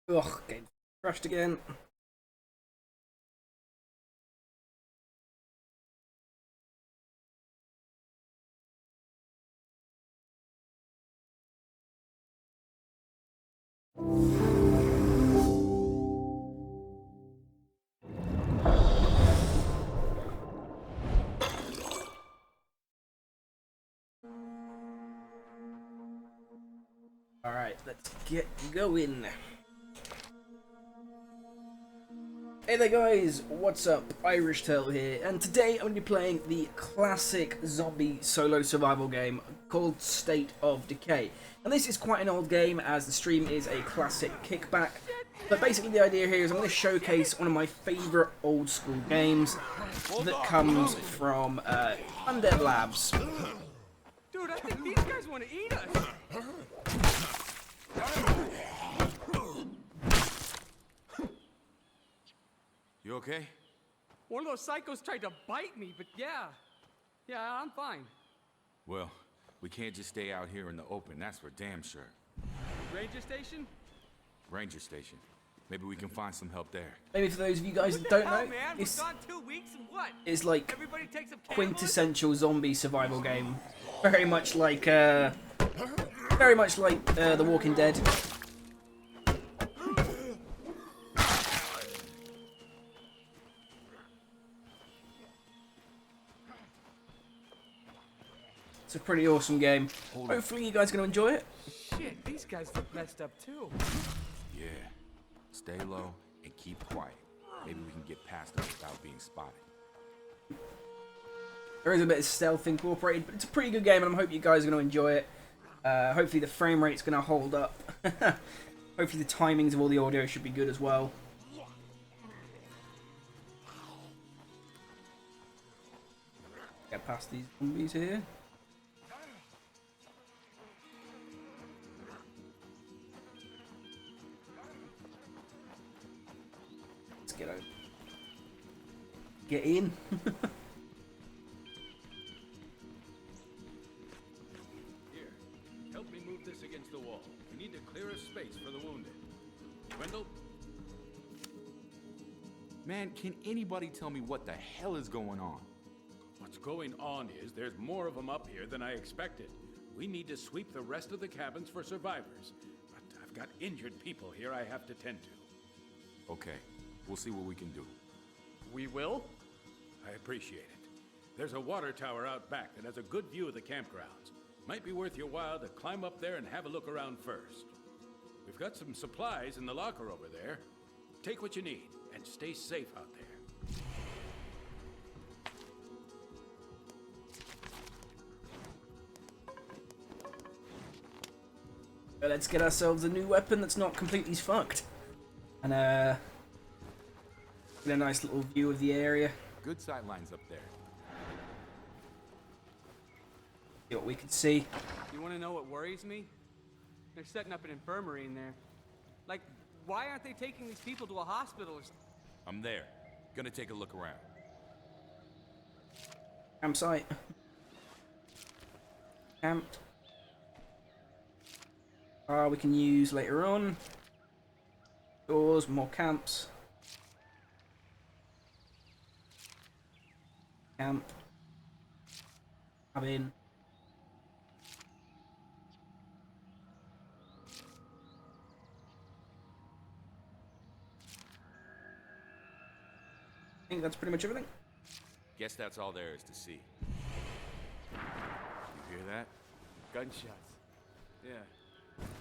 Ugh, game crashed again. Alright, let's get going. Hey there guys, what's up? Irish Tail here, and today I'm going to be playing the classic zombie solo survival game called State of Decay. And this is quite an old game as the stream is a classic Kickback, but basically the idea here is I'm going to showcase one of my favourite old school games that comes from Undead Labs. Dude, I think these guys want to eat us. You okay? One of those psychos tried to bite me, but yeah, I'm fine. Well, we can't just stay out here in the open, that's for damn sure. Ranger station? Ranger station. Maybe we can find some help there. Maybe for those of you guys that don't know, Man? this We're gone 2 weeks and what? is like Everybody takes up quintessential zombie survival game. Very much like The Walking Dead. It's a pretty awesome game. Hopefully you guys are going to enjoy it. Shit, these guys look messed up too. Yeah. Stay low and keep quiet. Maybe we can get past them without being spotted. There is a bit of stealth incorporated, but it's a pretty good game and I hope you guys are going to enjoy it. Hopefully the frame rate's going to hold up. Hopefully the timings of all the audio should be good as well. Get past these zombies here. Let's get over. Get in. Here, help me move this against the wall. We need to clear a space for the wounded. Wendell? Man, can anybody tell me what the hell is going on? What's going on is there's more of them up here than I expected. We need to sweep the rest of the cabins for survivors. But I've got injured people here I have to tend to. Okay, we'll see what we can do. We will? I appreciate it. There's a water tower out back that has a good view of the campgrounds. Might be worth your while to climb up there and have a look around first. We've got some supplies in the locker over there. Take what you need and stay safe out there. But let's get ourselves a new weapon that's not completely fucked. And get a nice little view of the area. Good sight lines up there. See what we can see. You want to know what worries me? They're setting up an infirmary in there. Like, why aren't they taking these people to a hospital or something? I'm there. Gonna take a look around. Campsite. Camped. We can use later on. Doors, more camps. Camp. Cabin. I think that's pretty much everything. Guess that's all there is to see. You hear that? Gunshots. Yeah.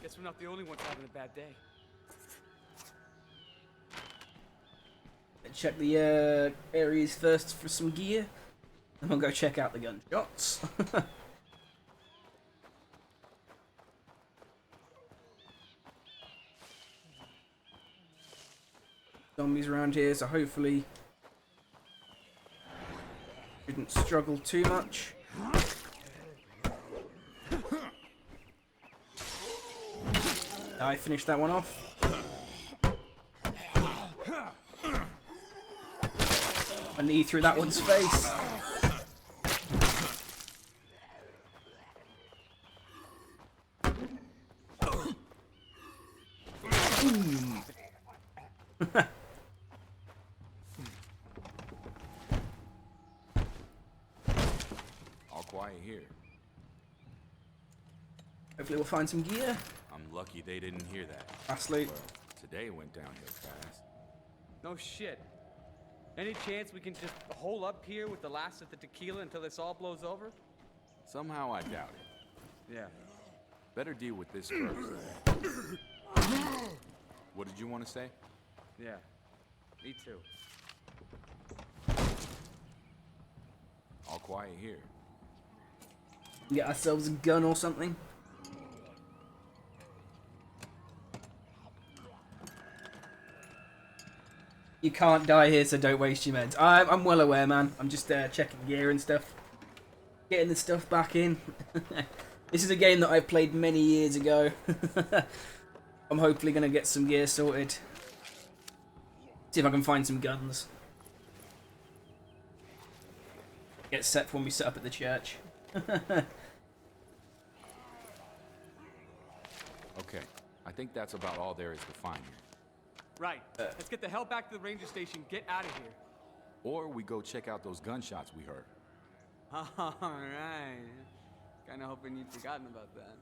Guess we're not the only ones having a bad day. Let's check the areas first for some gear. Then we'll go check out the gunshots. Zombies around here, so hopefully shouldn't struggle too much. I finished that one off. A knee through that one's face. All quiet here. Hopefully we'll find some gear. I'm lucky they didn't hear that. Fast loot. Well, today went downhill fast. No shit. Any chance we can just hole up here with the last of the tequila until this all blows over? Somehow I doubt it. Yeah. Better deal with this first. What did you want to say? Yeah. Me too. All quiet here. Get ourselves a gun or something. You can't die here, so don't waste your meds. I'm well aware, man. I'm just checking gear and stuff. Getting the stuff back in. This is a game that I played many years ago. I'm hopefully going to get some gear sorted. See if I can find some guns. Get set for when we set up at the church. Okay, I think that's about all there is to find here. Right. Let's get the hell back to the ranger station. Get out of here. Or we go check out those gunshots we heard. All right. Kind of hoping you'd forgotten about that.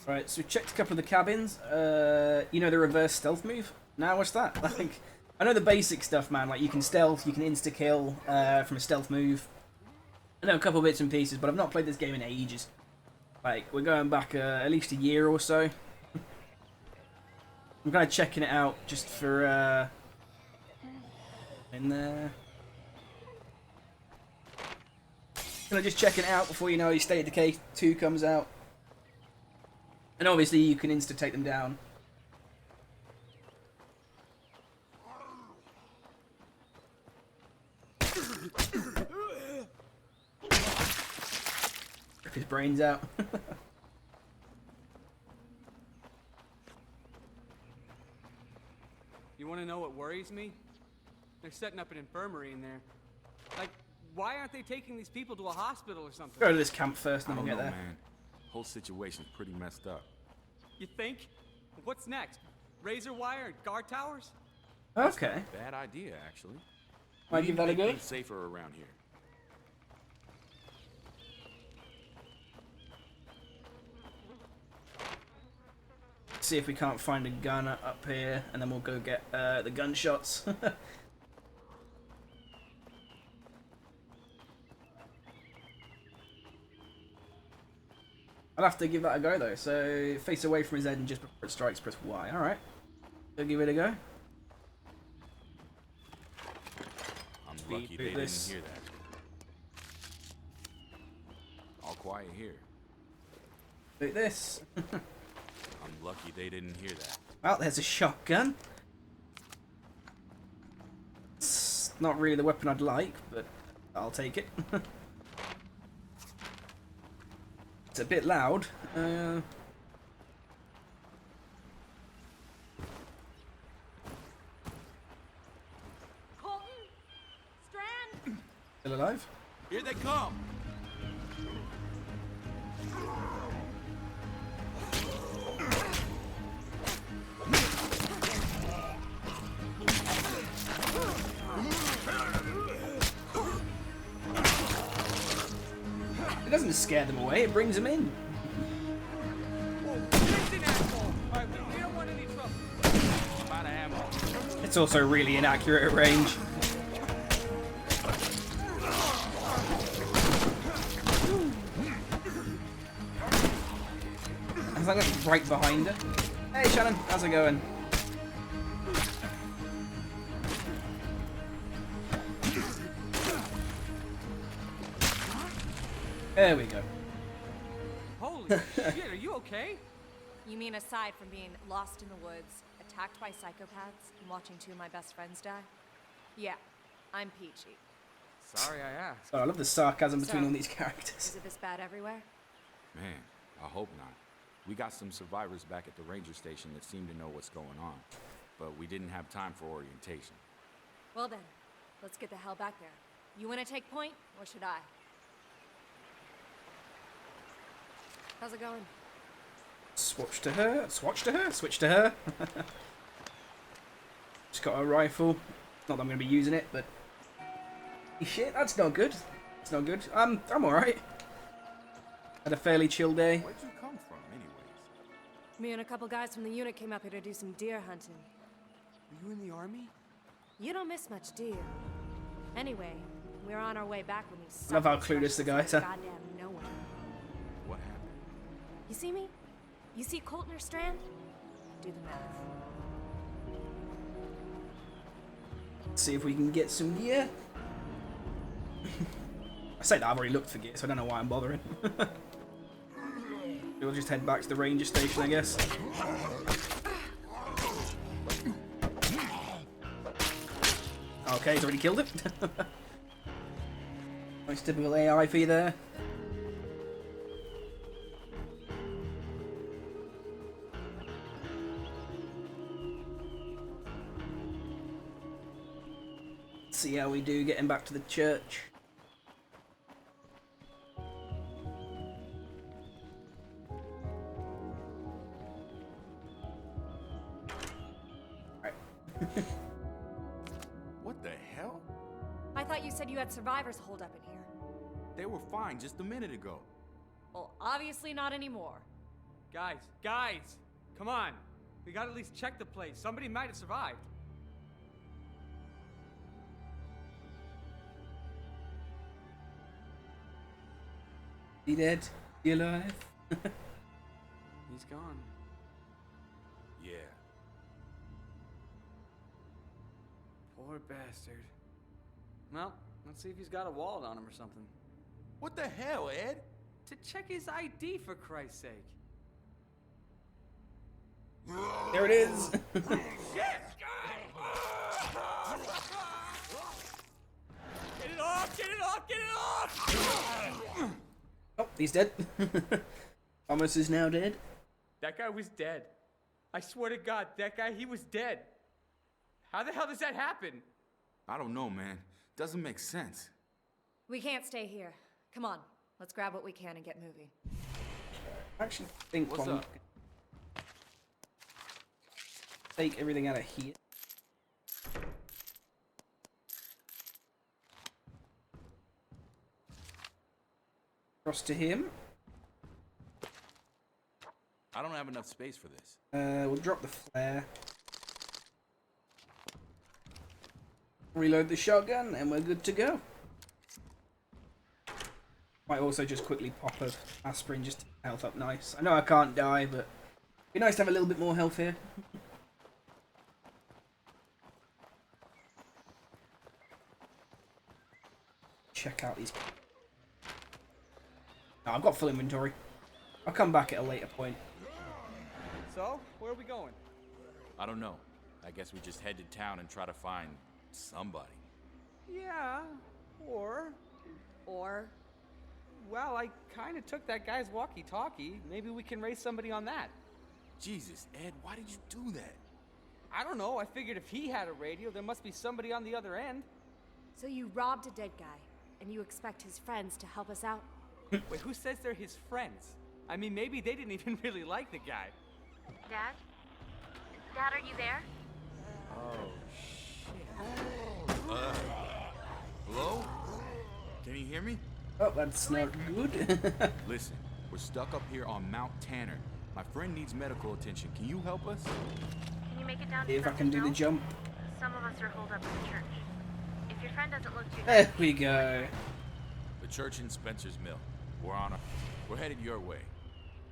Right, so we checked a couple of the cabins. You know the reverse stealth move? Now what's that? Like, I know the basic stuff, man. Like you can stealth, you can insta-kill from a stealth move. I know a couple of bits and pieces, but I've not played this game in ages. Like, we're going back at least a year or so. I'm kind of checking it out just for in there. Kind of just checking it out before you know your State of Decay 2 comes out. And obviously you can insta-take them down. Rip his brains out. You want to know what worries me? They're setting up an infirmary in there. Like, why aren't they taking these people to a hospital or something? Go to this camp first, I and then don't we'll know, get there. man. Whole situation's pretty messed up. You think? What's next? Razor wire and guard towers? Okay. Bad idea, actually. Might give that a Make go. things safer around here. See if we can't find a gun up here, and then we'll go get the gunshots. I'll have to give that a go though. So face away from his head and just before it strikes, press Y. All right. So give it a go. I'm lucky they this. didn't hear that. All quiet here. Do this. I'm lucky they didn't hear that. Well, there's a shotgun. It's not really the weapon I'd like, but I'll take it. It's a bit loud. Colton? Strand? Still alive? Here they come! It doesn't scare them away, it brings them in. We don't want any trouble. I'm out of ammo. It's also really inaccurate at range. I think that's right behind her. Hey Shannon, how's it going? There we go. Holy shit, are you okay? You mean aside from being lost in the woods, attacked by psychopaths, and watching two of my best friends die? Yeah, I'm peachy. Sorry I asked. Oh, I love the sarcasm between So, all these Is characters. it this bad everywhere? Man, I hope not. We got some survivors back at the ranger station that seem to know what's going on. But we didn't have time for orientation. Well then, let's get the hell back there. You want to take point, or should I? How's it going? Swatch to her, swatch to her, switch to her. Just got a rifle. Not that I'm going to be using it, but shit, that's not good. It's not good. I'm alright. Had a fairly chill day. Where'd you come from, anyways? Me and a couple guys from the unit came up here to do some deer hunting. Were you in the army? You don't miss much, do you? Anyway, we were on our way back when these Love how suckers clueless the rushed guys us are. out of goddamn nowhere. What happened? You see me? You see Coltner Strand? Do the math. See if we can get some gear. I say that I've already looked for gear, so I don't know why I'm bothering. We'll just head back to the ranger station, I guess. Okay, he's already killed it. Nice typical AI fee there. See how we do getting back to the church. Right. What the hell? I thought you said you had survivors holed up in here. They were fine just a minute ago. Well, obviously not anymore. Guys, come on. We gotta at least check the place. Somebody might have survived. He dead? He alive? He's gone. Yeah. Poor bastard. Well, let's see if he's got a wallet on him or something. What the hell, Ed? To check his ID, for Christ's sake. There it is. Get it off! Get it off! Get it off! Oh, he's dead. Thomas is now dead. That guy was dead. I swear to God, that guy, he was dead. How the hell does that happen? I don't know, man. Doesn't make sense. We can't stay here. Come on, let's grab what we can and get moving. I actually think What's I'm up? take everything out of here. Across to him. I don't have enough space for this. We'll drop the flare. Reload the shotgun and we're good to go. Might also just quickly pop a aspirin just to health up nice. I know I can't die, but it'd be nice to have a little bit more health here. Check out these. No, I've got full inventory. I'll come back at a later point. So, where are we going? I don't know. I guess we just head to town and try to find somebody. Yeah, or... Well, I kind of took that guy's walkie-talkie. Maybe we can raise somebody on that. Jesus, Ed, why did you do that? I don't know. I figured if he had a radio, there must be somebody on the other end. So you robbed a dead guy, and you expect his friends to help us out? Wait, who says they're his friends? I mean, maybe they didn't even really like the guy. Dad? Dad, are you there? Oh, shit. Hello? Can you hear me? Oh, that's not good. Listen, we're stuck up here on Mount Tanner. My friend needs medical attention. Can you help us? Can you make it down to If I can do the Spencer's jump. Mill? Some of us are holed up in the church. If your friend doesn't look too There we go. The church in Spencer's Mill. We're headed your way.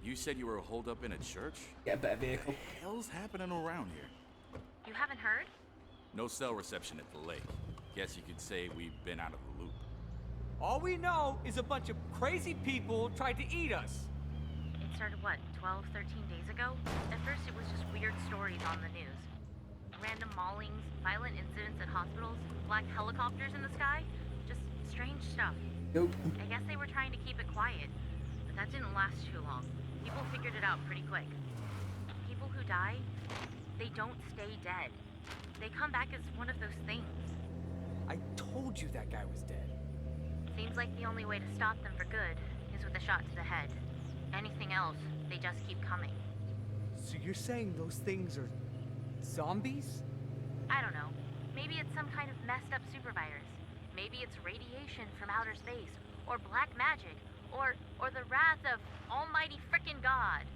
You said you were holed up in a church? Get a better vehicle. What the hell's happening around here? You haven't heard? No cell reception at the lake. Guess you could say we've been out of the loop. All we know is a bunch of crazy people tried to eat us. It started, what, 12, 13 days ago? At first it was just weird stories on the news. Random maulings, violent incidents at hospitals, black helicopters in the sky. Just strange stuff. Nope. I guess they were trying to keep it quiet, but that didn't last too long. People figured it out pretty quick. People who die, they don't stay dead. They come back as one of those things. I told you that guy was dead. Seems like the only way to stop them for good is with a shot to the head. Anything else, they just keep coming. So you're saying those things are zombies? I don't know. Maybe it's some kind of messed up supervirus. Maybe it's radiation from outer space, or black magic, or the wrath of almighty frickin' God.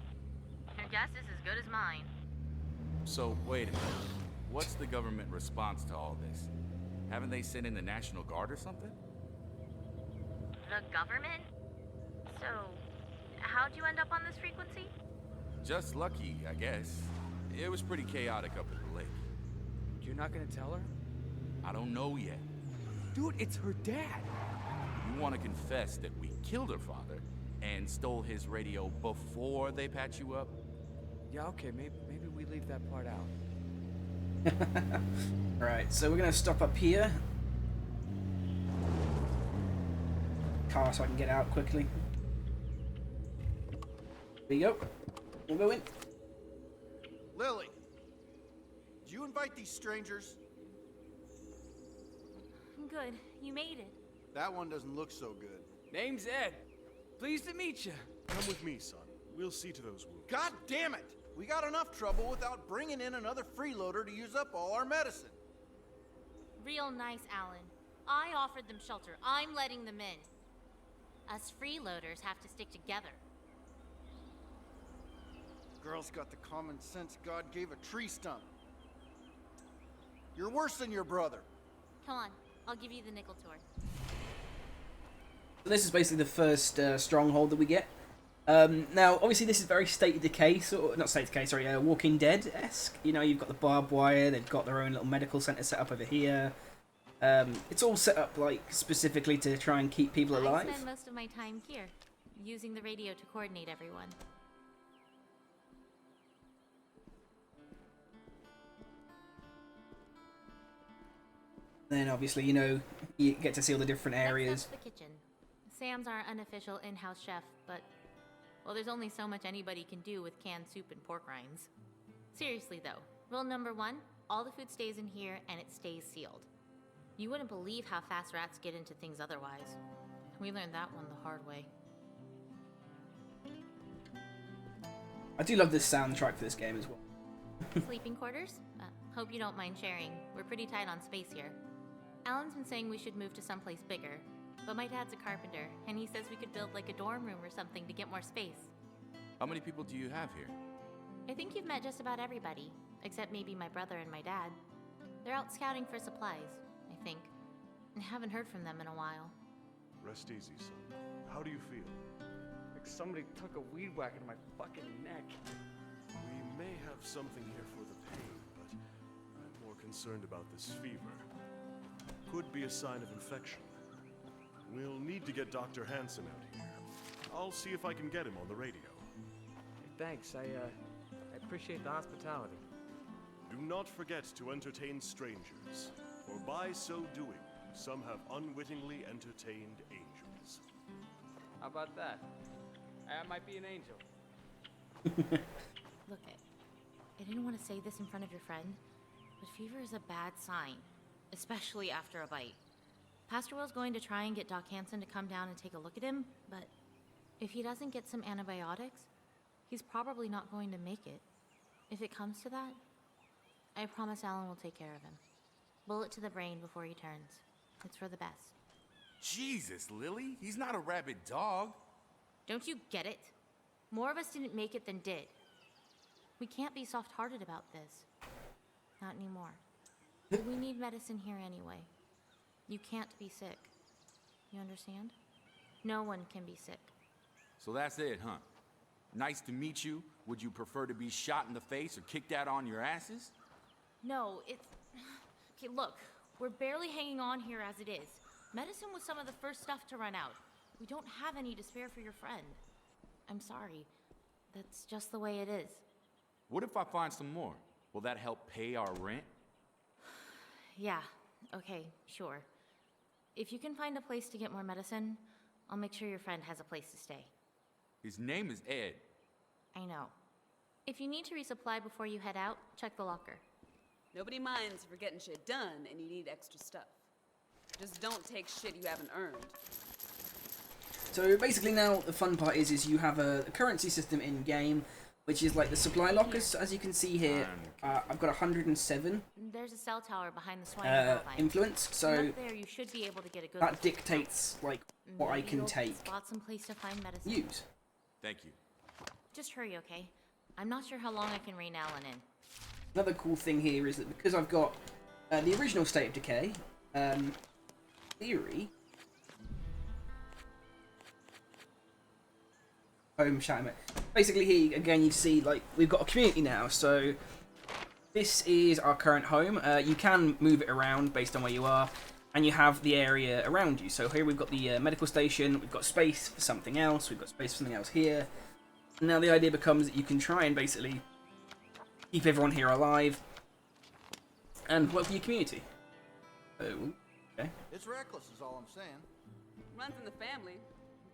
Your guess is as good as mine. So, wait a minute. What's the government response to all this? Haven't they sent in the National Guard or something? The government? So, how'd you end up on this frequency? Just lucky, I guess. It was pretty chaotic up at the lake. You're not gonna tell her? I don't know yet. Dude, it's her dad. You want to confess that we killed her father and stole his radio before they patch you up? Yeah, okay, maybe we leave that part out. Right, so we're gonna stop up here. Car so I can get out quickly. There you go. We'll go in. Lily, did you invite these strangers? Good, you made it. That one doesn't look so good. Name's Ed. Pleased to meet you. Come with me, son. We'll see to those wounds. God damn it! We got enough trouble without bringing in another freeloader to use up all our medicine. Real nice, Alan. I offered them shelter. I'm letting them in. Us freeloaders have to stick together. Girl's got the common sense God gave a tree stump. You're worse than your brother. Come on, I'll give you the nickel tour. So this is basically the first stronghold that we get. Now, obviously, this is very State of Decay, not State of Decay, sorry, Walking Dead-esque. You know, you've got the barbed wire, they've got their own little medical center set up over here. It's all set up, like, specifically to try and keep people alive. I spend most of my time here, using the radio to coordinate everyone. Then, obviously, you know, you get to see all the different areas. That's the kitchen. Sam's our unofficial in-house chef, but, well, there's only so much anybody can do with canned soup and pork rinds. Seriously, though, rule number 1, all the food stays in here and it stays sealed. You wouldn't believe how fast rats get into things otherwise. We learned that one the hard way. I do love this soundtrack for this game as well. Sleeping quarters? Hope you don't mind sharing. We're pretty tight on space here. Alan's been saying we should move to someplace bigger, but my dad's a carpenter, and he says we could build like a dorm room or something to get more space. How many people do you have here? I think you've met just about everybody, except maybe my brother and my dad. They're out scouting for supplies, I think, and haven't heard from them in a while. Rest easy, son. How do you feel? Like somebody took a weed whacker to my fucking neck. We may have something here for the pain, but I'm more concerned about this fever. Could be a sign of infection. We'll need to get Dr. Hansen out here. I'll see if I can get him on the radio. Hey, thanks. I appreciate the hospitality. Do not forget to entertain strangers, for by so doing, some have unwittingly entertained angels. How about that? I might be an angel. Look, I didn't want to say this in front of your friend, but fever is a bad sign, especially after a bite. Pastor Will's going to try and get Doc Hansen to come down and take a look at him, but if he doesn't get some antibiotics, he's probably not going to make it. If it comes to that, I promise Alan will take care of him. Bullet to the brain before he turns. It's for the best. Jesus, Lily, he's not a rabid dog. Don't you get it? More of us didn't make it than did. We can't be soft-hearted about this. Not anymore. We need medicine here anyway. You can't be sick. You understand? No one can be sick. So that's it, huh? Nice to meet you. Would you prefer to be shot in the face or kicked out on your asses? No, it's... Okay, look. We're barely hanging on here as it is. Medicine was some of the first stuff to run out. We don't have any to spare for your friend. I'm sorry. That's just the way it is. What if I find some more? Will that help pay our rent? Yeah, okay, sure. If you can find a place to get more medicine, I'll make sure your friend has a place to stay. His name is Ed. I know. If you need to resupply before you head out, check the locker. Nobody minds if you're getting shit done and you need extra stuff. Just don't take shit you haven't earned. So basically now the fun part is you have a currency system in game. which is like the supply lockers. As you can see here, I've got 107 There's a cell tower behind the swine influence, so up there you should be able to get a good that dictates like what I can take. Spot some place to find medicine. Use. Thank you. Just hurry, okay? I'm not sure how long I can rein Alan in. Another cool thing here is that because I've got the original State of Decay theory. Home Shaman. Basically, here again you see like we've got a community now. So this is our current home. You can move it around based on where you are, and you have the area around you. So here we've got the medical station. We've got space for something else. We've got space for something else here. And now the idea becomes that you can try and basically keep everyone here alive and work for your community. Oh, okay. It's reckless is all I'm saying. Runs in the family.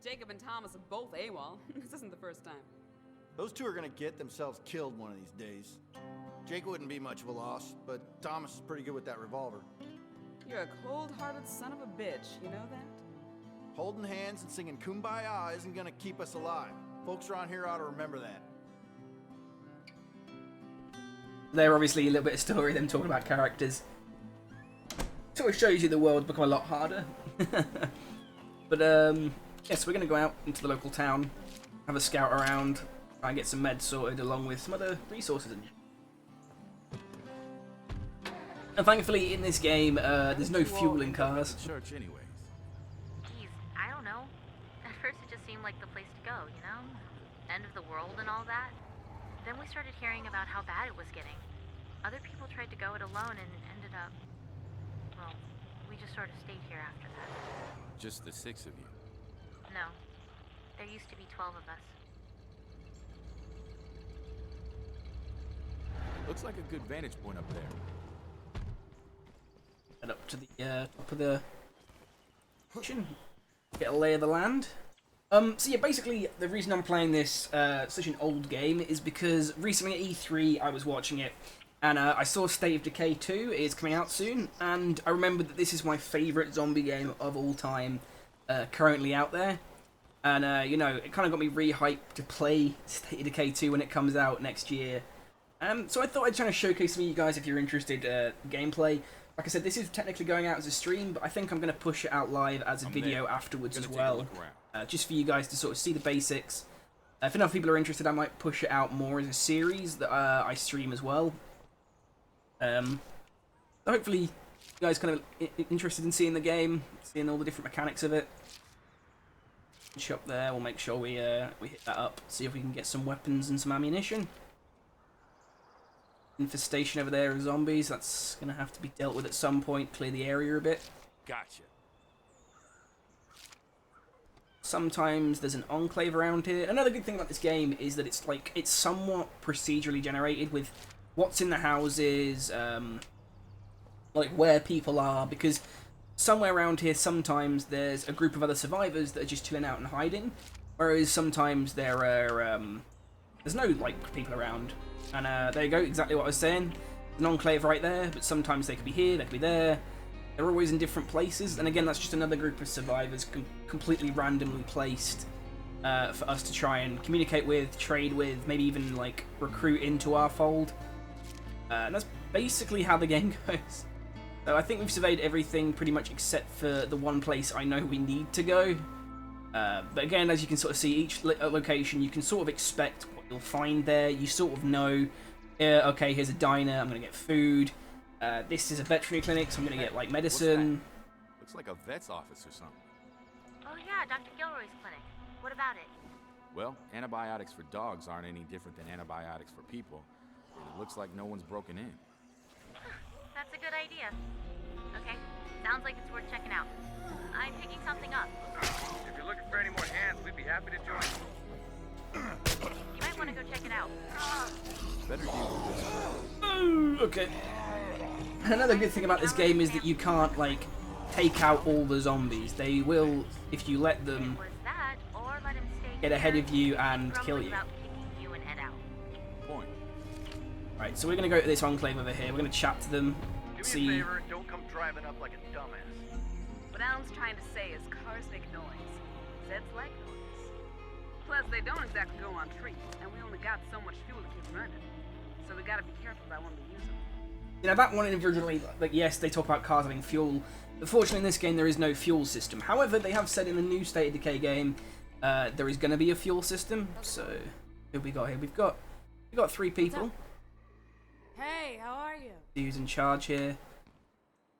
Jacob and Thomas are both AWOL. This isn't the first time. Those two are gonna get themselves killed one of these days. Jake wouldn't be much of a loss, but Thomas is pretty good with that revolver. You're a cold-hearted son of a bitch, you know that? Holding hands and singing Kumbaya isn't gonna keep us alive. Folks around here ought to remember that. They're obviously a little bit of story, them talking about characters. Sort of shows you the world's become a lot harder. But, yes, we're going to go out into the local town, have a scout around, try and get some meds sorted along with some other resources. And thankfully, in this game, there's no fuel in cars. Church anyways. Geez, I don't know. At first it just seemed like the place to go, you know? End of the world and all that. Then we started hearing about how bad it was getting. Other people tried to go it alone and ended up... Well, we just sort of stayed here after that. Just the 6 of you. No. There used to be 12 of us. Looks like a good vantage point up there. Head up to the top of the kitchen, get a lay of the land. So yeah, basically the reason I'm playing this such an old game is because recently at E3 I was watching it, and I saw State of Decay 2 is coming out soon, and I remembered that this is my favourite zombie game of all time currently out there. And you know, it kind of got me re-hyped to play State of Decay 2 when it comes out next year. So I thought I'd try to showcase some of you guys if you're interested gameplay. Like I said, this is technically going out as a stream, but I think I'm going to push it out live as a video afterwards as well. Just for you guys to sort of see the basics. If enough people are interested, I might push it out more as a series that I stream as well. Hopefully you guys kind of interested in seeing the game, seeing all the different mechanics of it. Up there, we'll make sure we hit that up, see if we can get some weapons and some ammunition. Infestation over there of zombies, that's going to have to be dealt with at some point, clear the area a bit. Gotcha. Sometimes there's an enclave around here. Another good thing about this game is that it's somewhat procedurally generated with what's in the houses, like where people are, because somewhere around here sometimes there's a group of other survivors that are just chilling out and hiding, whereas sometimes there are there's no like people around. And there you go, exactly what I was saying. An enclave right there, but sometimes they could be here, they could be there. They're always in different places, and again, that's just another group of survivors completely randomly placed for us to try and communicate with, trade with, maybe even like recruit into our fold. And that's basically how the game goes. So I think we've surveyed everything pretty much except for the one place I know we need to go. But again, as you can sort of see, each location you can sort of expect what you'll find there. You sort of know, okay, here's a diner, I'm going to get food. This is a veterinary clinic, so I'm going to get like medicine. Looks like a vet's office or something. Oh yeah, Dr. Gilroy's clinic. What about it? Well, antibiotics for dogs aren't any different than antibiotics for people. And it looks like no one's broken in. That's a good idea. Okay, sounds like it's worth checking out. I'm picking something up. If you're looking for any more hands, we'd be happy to join. You might want to go check it out. Better deal with this. Oh, okay. Another good thing about this game is that you can't, like, take out all the zombies. They will, if you let them, get ahead of you and kill you. Point. Right, so we're going to go to this enclave over here. We're going to chat to them, do me a favor and don't come driving up like a dumbass. What Alan's trying to say is cars make noise. Zeds like noise. Plus, they don't exactly go on treat, and we only got so much fuel to keep running. So we gotta be careful about when we use them. You know, that one originally, like, yes, they talk about cars having fuel. Unfortunately, in this game, there is no fuel system. However, they have said in the new State of Decay game, there is going to be a fuel system. So, who we got here? We've got 3 people. Hey, how are you? Who's in charge here?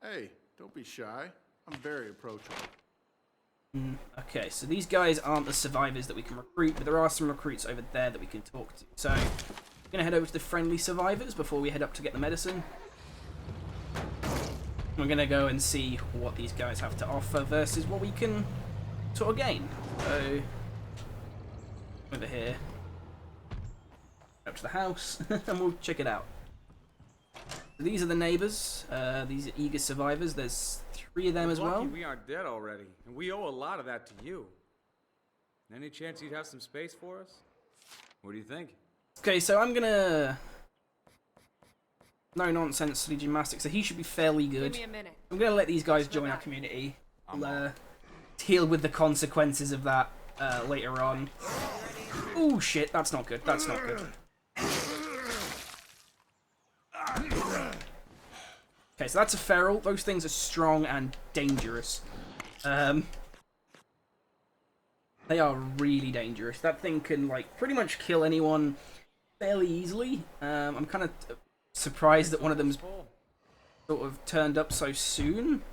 Hey, don't be shy. I'm very approachable. Okay, so these guys aren't the survivors that we can recruit, but there are some recruits over there that we can talk to. So, I'm going to head over to the friendly survivors before we head up to get the medicine. We're going to go and see what these guys have to offer versus what we can sort of gain. So, over here, up to the house, and we'll check it out. So these are the neighbors, these are eager survivors. There's 3 of them as well. We aren't dead already, and we owe a lot of that to you. Any chance you'd have some space for us? What do you think? Okay, so I'm gonna... No nonsense gymnastics, so he should be fairly good. Give me a minute. I'm gonna let these guys join our community. We'll deal with the consequences of that later on. Oh shit, that's not good. That's not good. Okay, so that's a feral. Those things are strong and dangerous. They are really dangerous. That thing can, like, pretty much kill anyone fairly easily. I'm kind of surprised that one of them's sort of turned up so soon.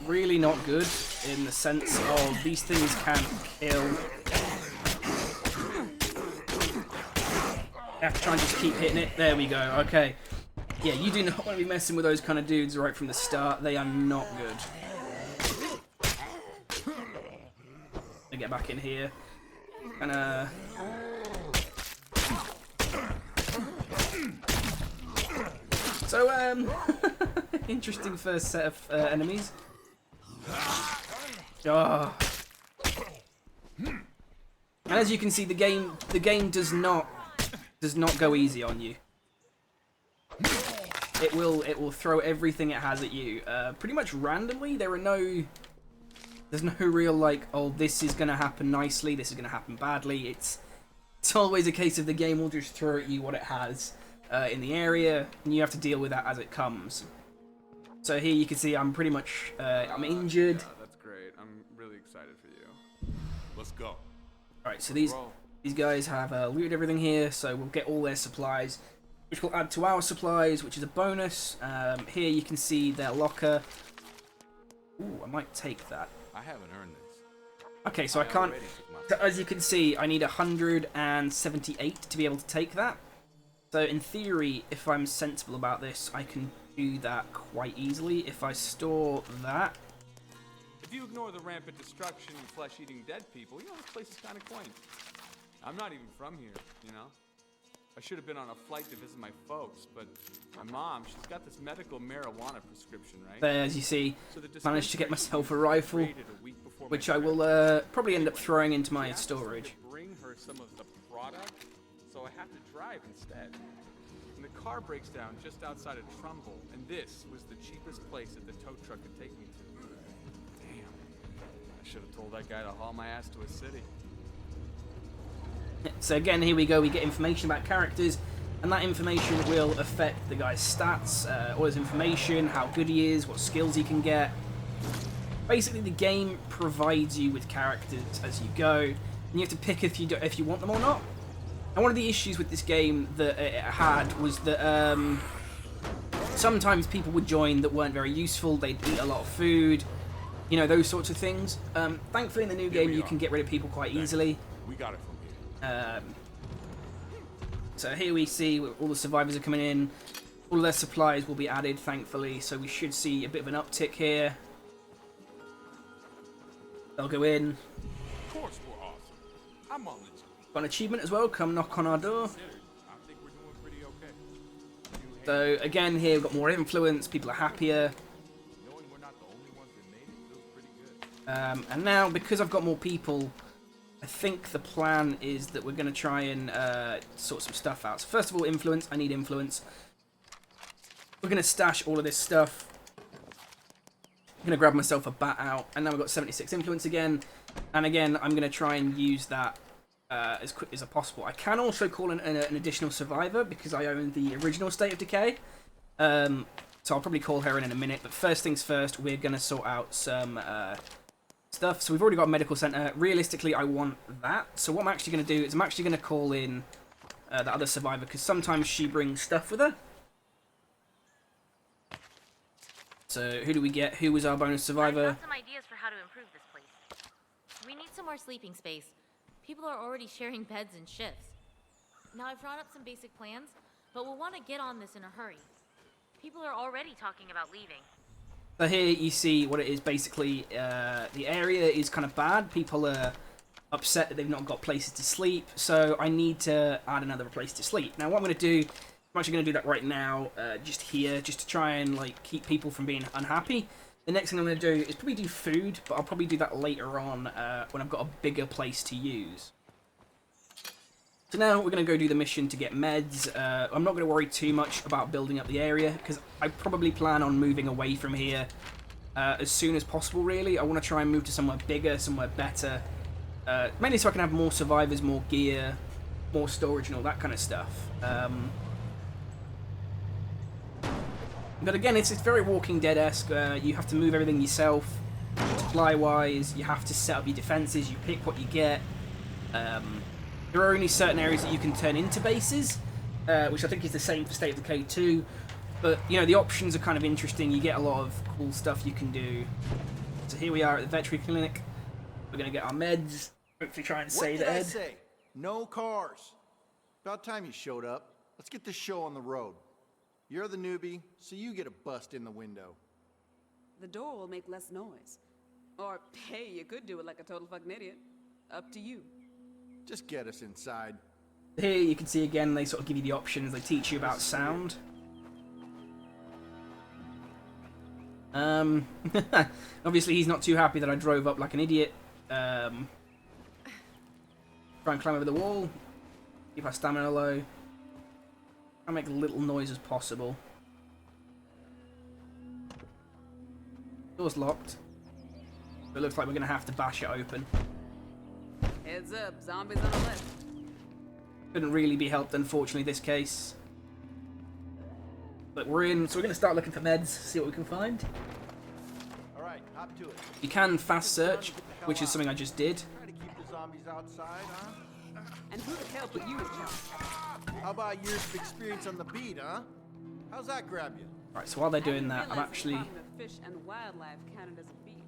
Really not good in the sense of these things can kill. I have to try and just keep hitting it. There we go. Okay. Yeah, you do not want to be messing with those kind of dudes right from the start. They are not good. Let me get back in here. And so interesting first set of enemies. Oh. And as you can see, the game does not go easy on you. It will throw everything it has at you, pretty much randomly. There's no real, like, oh, this is gonna happen nicely, this is gonna happen badly. It's always a case of the game will just throw at you what it has in the area, and you have to deal with that as it comes. So here you can see I'm pretty much I'm injured. Yeah, that's great. I'm really excited for you. Let's go. All right, so these guys have looted everything here, so we'll get all their supplies, which will add to our supplies, which is a bonus. Here you can see their locker. Ooh, I might take that. I haven't earned this. Okay, so I can't. So as you can see, I need 178 to be able to take that. So in theory, if I'm sensible about this, I can do that quite easily if I store that. If you ignore the rampant destruction and flesh-eating dead people, you know, this place is kind of quaint. I'm not even from here, you know? I should have been on a flight to visit my folks, but my mom, she's got this medical marijuana prescription, right? There, as you see, So managed to get myself a rifle, which I will probably end up throwing into my storage. Bring her some of the product, so I have to drive instead. And the car breaks down just outside of Trumbull, and this was the cheapest place that the tow truck could take me to. Damn, I should have told that guy to haul my ass to a city. So again, here we go, we get information about characters, and that information will affect the guy's stats, all his information, how good he is, what skills he can get. Basically, the game provides you with characters as you go, and you have to pick if you want them or not. And one of the issues with this game that it had was that sometimes people would join that weren't very useful, they'd eat a lot of food, you know, those sorts of things. Thankfully in the new game you can get rid of people quite easily. We got it from here. So here we see all the survivors are coming in, all their supplies will be added thankfully, so we should see a bit of an uptick here. They'll go in. Of course we're awesome. I'm on the team. Got an achievement as well, come knock on our door. I think we're doing pretty okay. So again here we've got more influence, people are happier. Knowing we're not the only ones that made it feels pretty good. And now because I've got more people, I think the plan is that we're going to try and sort some stuff out. So first of all, influence. I need influence. We're going to stash all of this stuff. I'm going to grab myself a bat out. And now we've got 76 influence again. And again, I'm going to try and use that as quick as possible. I can also call in an additional survivor because I own the original State of Decay. So I'll probably call her in a minute. But first things first, we're going to sort out some stuff. So we've already got a medical center. Realistically, I want that. So what I'm actually going to do is I'm actually going to call in the other survivor because sometimes she brings stuff with her. So who do we get? Who was our bonus survivor? I've got some ideas for how to improve this place. We need some more sleeping space. People are already sharing beds and shifts. Now I've drawn up some basic plans, but we'll want to get on this in a hurry. People are already talking about leaving. So here you see what it is. Basically, the area is kind of bad. People are upset that they've not got places to sleep. So I need to add another place to sleep. Now what I'm going to do, I'm actually going to do that right now, just here, just to try and like keep people from being unhappy. The next thing I'm going to do is probably do food, but I'll probably do that later on when I've got a bigger place to use. So now we're going to go do the mission to get meds. I'm not going to worry too much about building up the area, because I probably plan on moving away from here as soon as possible, really. I want to try and move to somewhere bigger, somewhere better. Mainly so I can have more survivors, more gear, more storage and all that kind of stuff. But again, it's very Walking Dead-esque. You have to move everything yourself. Supply-wise, you have to set up your defenses. You pick what you get. There are only certain areas that you can turn into bases, which I think is the same for State of Decay 2. But, you know, the options are kind of interesting. You get a lot of cool stuff you can do. So here we are at the veterinary clinic. We're going to get our meds. Hopefully try and save Ed. What did I say? No cars. About time you showed up. Let's get this show on the road. You're the newbie, so you get a bust in the window. The door will make less noise. Or, hey, you could do it like a total fucking idiot. Up to you. Just get us inside. Here you can see again, they sort of give you the options. They teach you about sound. Obviously he's not too happy that I drove up like an idiot. Try and climb over the wall. Keep our stamina low. Try and make little noise as possible. Door's locked. It looks like we're going to have to bash it open. Heads up, zombies on the left. Couldn't really be helped, unfortunately, this case. But we're in, so we're going to start looking for meds, see what we can find. Alright, hop to it. You can fast search, which is something I just did. Try to keep the zombies outside, huh? And who the hell put you in charge? How about years of experience on the beat, huh? How's that grab you? Right, so while they're doing that, I'm actually... The Department of Fish and Wildlife counted as a beat.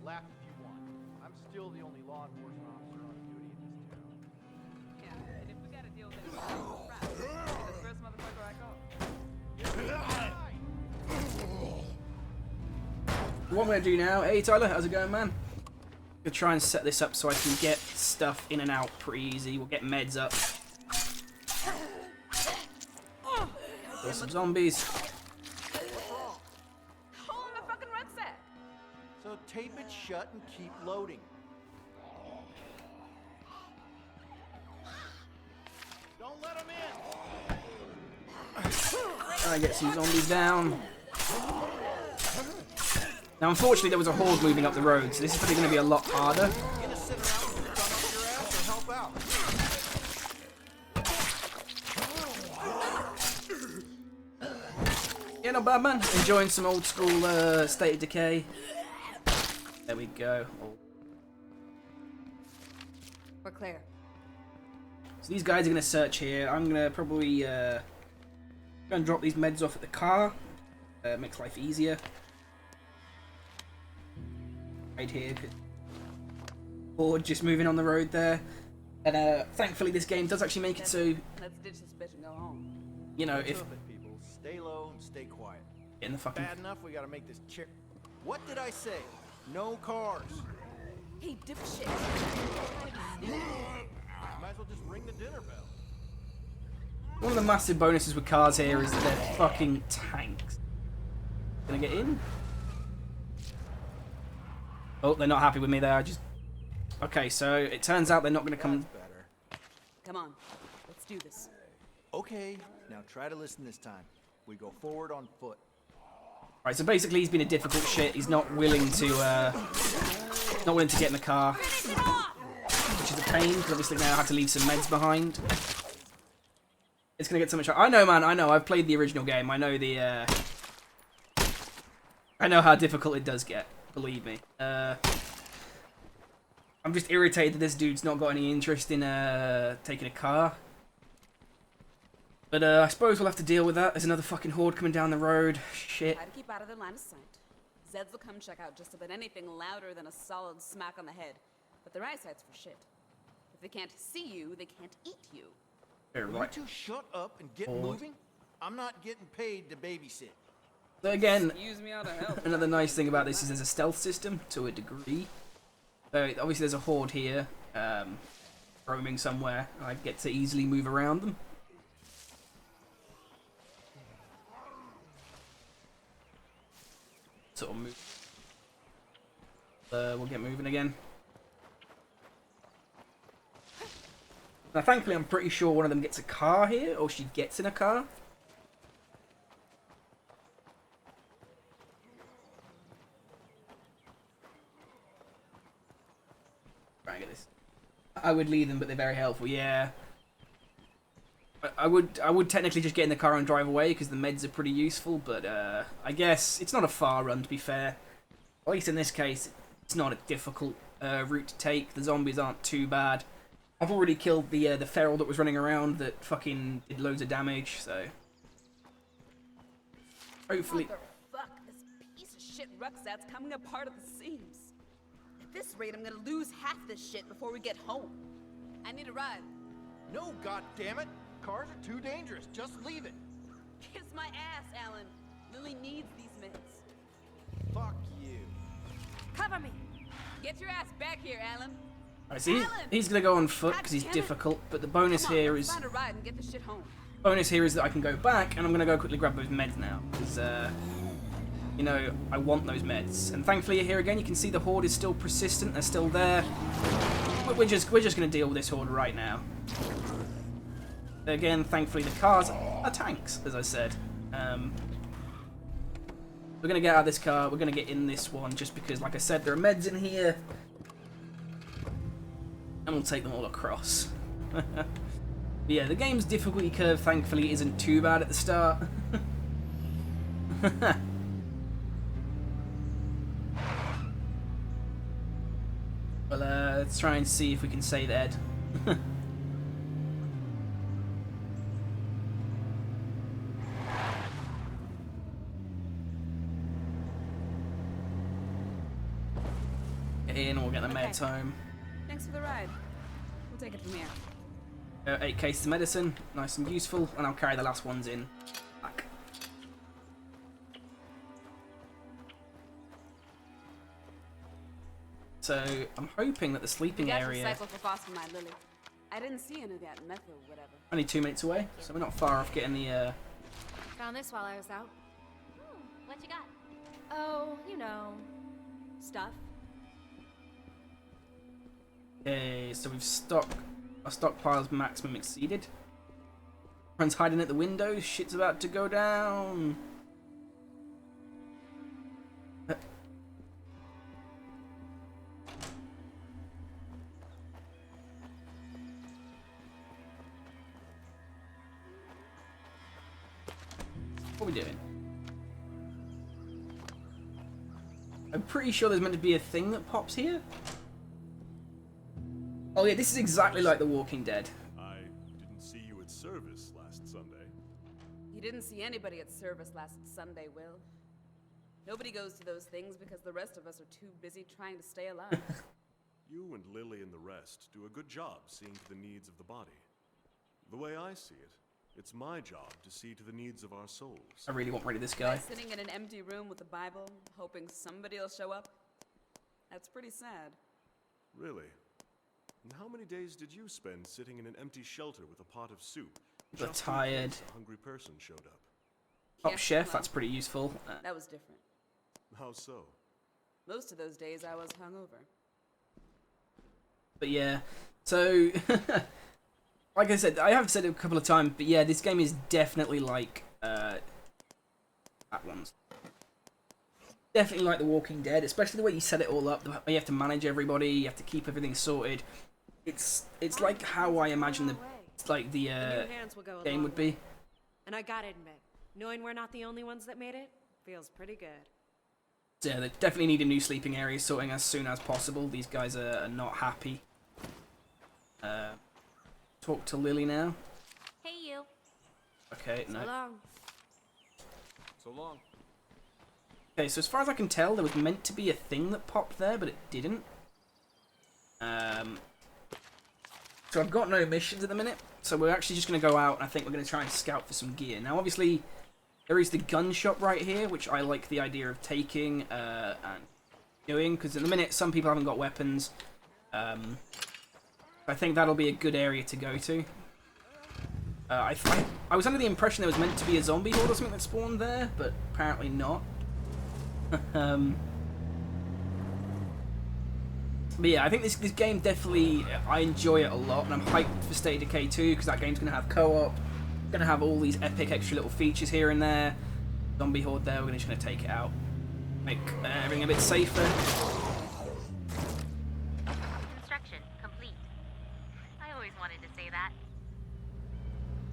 Laugh if you want. I'm still the only law enforcement officer on duty in this town. Yeah, and if we gotta deal with it, you're the first motherfucker I call. What I'm going to do now... Hey, Tyler, how's it going, man? I'm going to try and set this up so I can get stuff in and out pretty easy. We'll get meds up. There's some zombies. Hole in the fucking rucksack. So tape it shut and keep loading. Don't let them in. Try and get some zombies down. Now, unfortunately, there was a horde moving up the road, so this is probably going to be a lot harder. You gonna sit around with your thumb up your ass or help out? Yeah, not bad, man. Enjoying some old school State of Decay. There we go. We're clear. So these guys are going to search here. I'm going to probably go and drop these meds off at the car. Makes life easier. Right here. Or just moving on the road there. And thankfully this game does actually make it so... Let's ditch this bitch and go home. You know, if... People, stay low and stay quiet. In the fucking... Bad enough, we gotta make this chick... What did I say? No cars. Hey, dipshit. Might as well just ring the dinner bell. One of the massive bonuses with cars here is that they're fucking tanks. Gonna get in? Oh, they're not happy with me there. I just... Okay, so it turns out they're not gonna come... Better. Come on, let's do this. Okay, now try to listen this time. We go forward on foot. Right, so basically he's been a difficult shit. He's not willing to get in the car, which is a pain because obviously now I have to leave some meds behind. It's gonna get so much. I know, man. I know. I've played the original game. I know the. I know how difficult it does get. Believe me. I'm just irritated that this dude's not got any interest in taking a car. But I suppose we'll have to deal with that. There's another fucking horde coming down the road. Shit. Try to keep out of their line of sight. Zeds will come check out just about anything louder than a solid smack on the head. But their eyesight's for shit. If they can't see you, they can't eat you. Right. Will you two shut up and get moving? I'm not getting paid to babysit. So again, Use me out of help. another nice thing about this is there's a stealth system to a degree. So obviously there's a horde here, roaming somewhere. I get to easily move around them. Sort of move. We'll get moving again. Now, thankfully, I'm pretty sure one of them gets a car here, or she gets in a car. Right, get this. I would leave them, but they're very helpful. Yeah. I would technically just get in the car and drive away because the meds are pretty useful, but I guess it's not a far run to be fair. At least in this case, it's not a difficult route to take. The zombies aren't too bad. I've already killed the feral that was running around that fucking did loads of damage, so hopefully. Motherfuck, this piece of shit rucksack's coming apart at the seams. At this rate, I'm gonna lose half this shit before we get home. I need a ride. No, goddammit! Cars are too dangerous. Just leave it. Kiss my ass, Alan. Lily needs these meds. Fuck you. Cover me. Get your ass back here, Alan. I see. He's gonna go on foot because he's difficult, but the bonus here is find a ride and get the shit home. bonus here is that I can go back, and I'm gonna go quickly grab those meds now because you know I want those meds. And thankfully here again, you can see the horde is still persistent. They're still there. We're just gonna deal with this horde right now. Again, thankfully the cars are tanks, as I said. We're gonna get out of this car. We're gonna get in this one just because, like I said, there are meds in here. And we'll take them all across. But yeah, the game's difficulty curve, thankfully, isn't too bad at the start. Well, let's try and see if we can save Ed. Get in, we'll get the meds home. Thanks for the ride. We'll take it from here. 8 cases of medicine, nice and useful, and I'll carry the last ones in back. So I'm hoping that the sleeping area Lily. I didn't see any of that meth or whatever. only 2 minutes away, so we're not far off getting the. Found this while I was out. What you got? Oh, you know, stuff. Okay, so our stockpile's maximum exceeded. Friends hiding at the windows. Shit's about to go down. What are we doing? I'm pretty sure there's meant to be a thing that pops here. Oh yeah, this is exactly like The Walking Dead. I didn't see you at service last Sunday. You didn't see anybody at service last Sunday, Will. Nobody goes to those things because the rest of us are too busy trying to stay alive. You and Lily and the rest do a good job seeing to the needs of the body. The way I see it, it's my job to see to the needs of our souls. I really want rid of this guy. Sitting in an empty room with a Bible, hoping somebody will show up? That's pretty sad. Really? And how many days did you spend sitting in an empty shelter with a pot of soup? But just in tired. case a hungry person showed up. Top Yeah, chef, well, that's pretty useful. That was different. How so? Most of those days I was hungover. But yeah, so like I said, I have said it a couple of times, but yeah, this game is definitely like That one's definitely like The Walking Dead, especially the way you set it all up. The way you have to manage everybody, you have to keep everything sorted. It's like how I imagine the new hands will go a game long would way. be. And I gotta admit, knowing we're not the only ones that made it feels pretty good. So yeah, they definitely need a new sleeping area sorting as soon as possible. These guys are not happy. Talk to Lily now. Hey, you. Okay, no. So long. So long. Okay, so as far as I can tell, there was meant to be a thing that popped there, but it didn't. So I've got no missions at the minute, so we're actually just going to go out, and I think we're going to try and scout for some gear. Now, obviously, there is the gun shop right here, which I like the idea of taking and doing, because at the minute, some people haven't got weapons. I think that'll be a good area to go to. I was under the impression there was meant to be a zombie horde or something that spawned there, but apparently not. But yeah, I think this game definitely, I enjoy it a lot, and I'm hyped for State of Decay 2, because that game's going to have co-op, going to have all these epic extra little features here and there. Zombie horde there, we're just going to take it out. Make everything a bit safer. Construction complete. I always wanted to say that.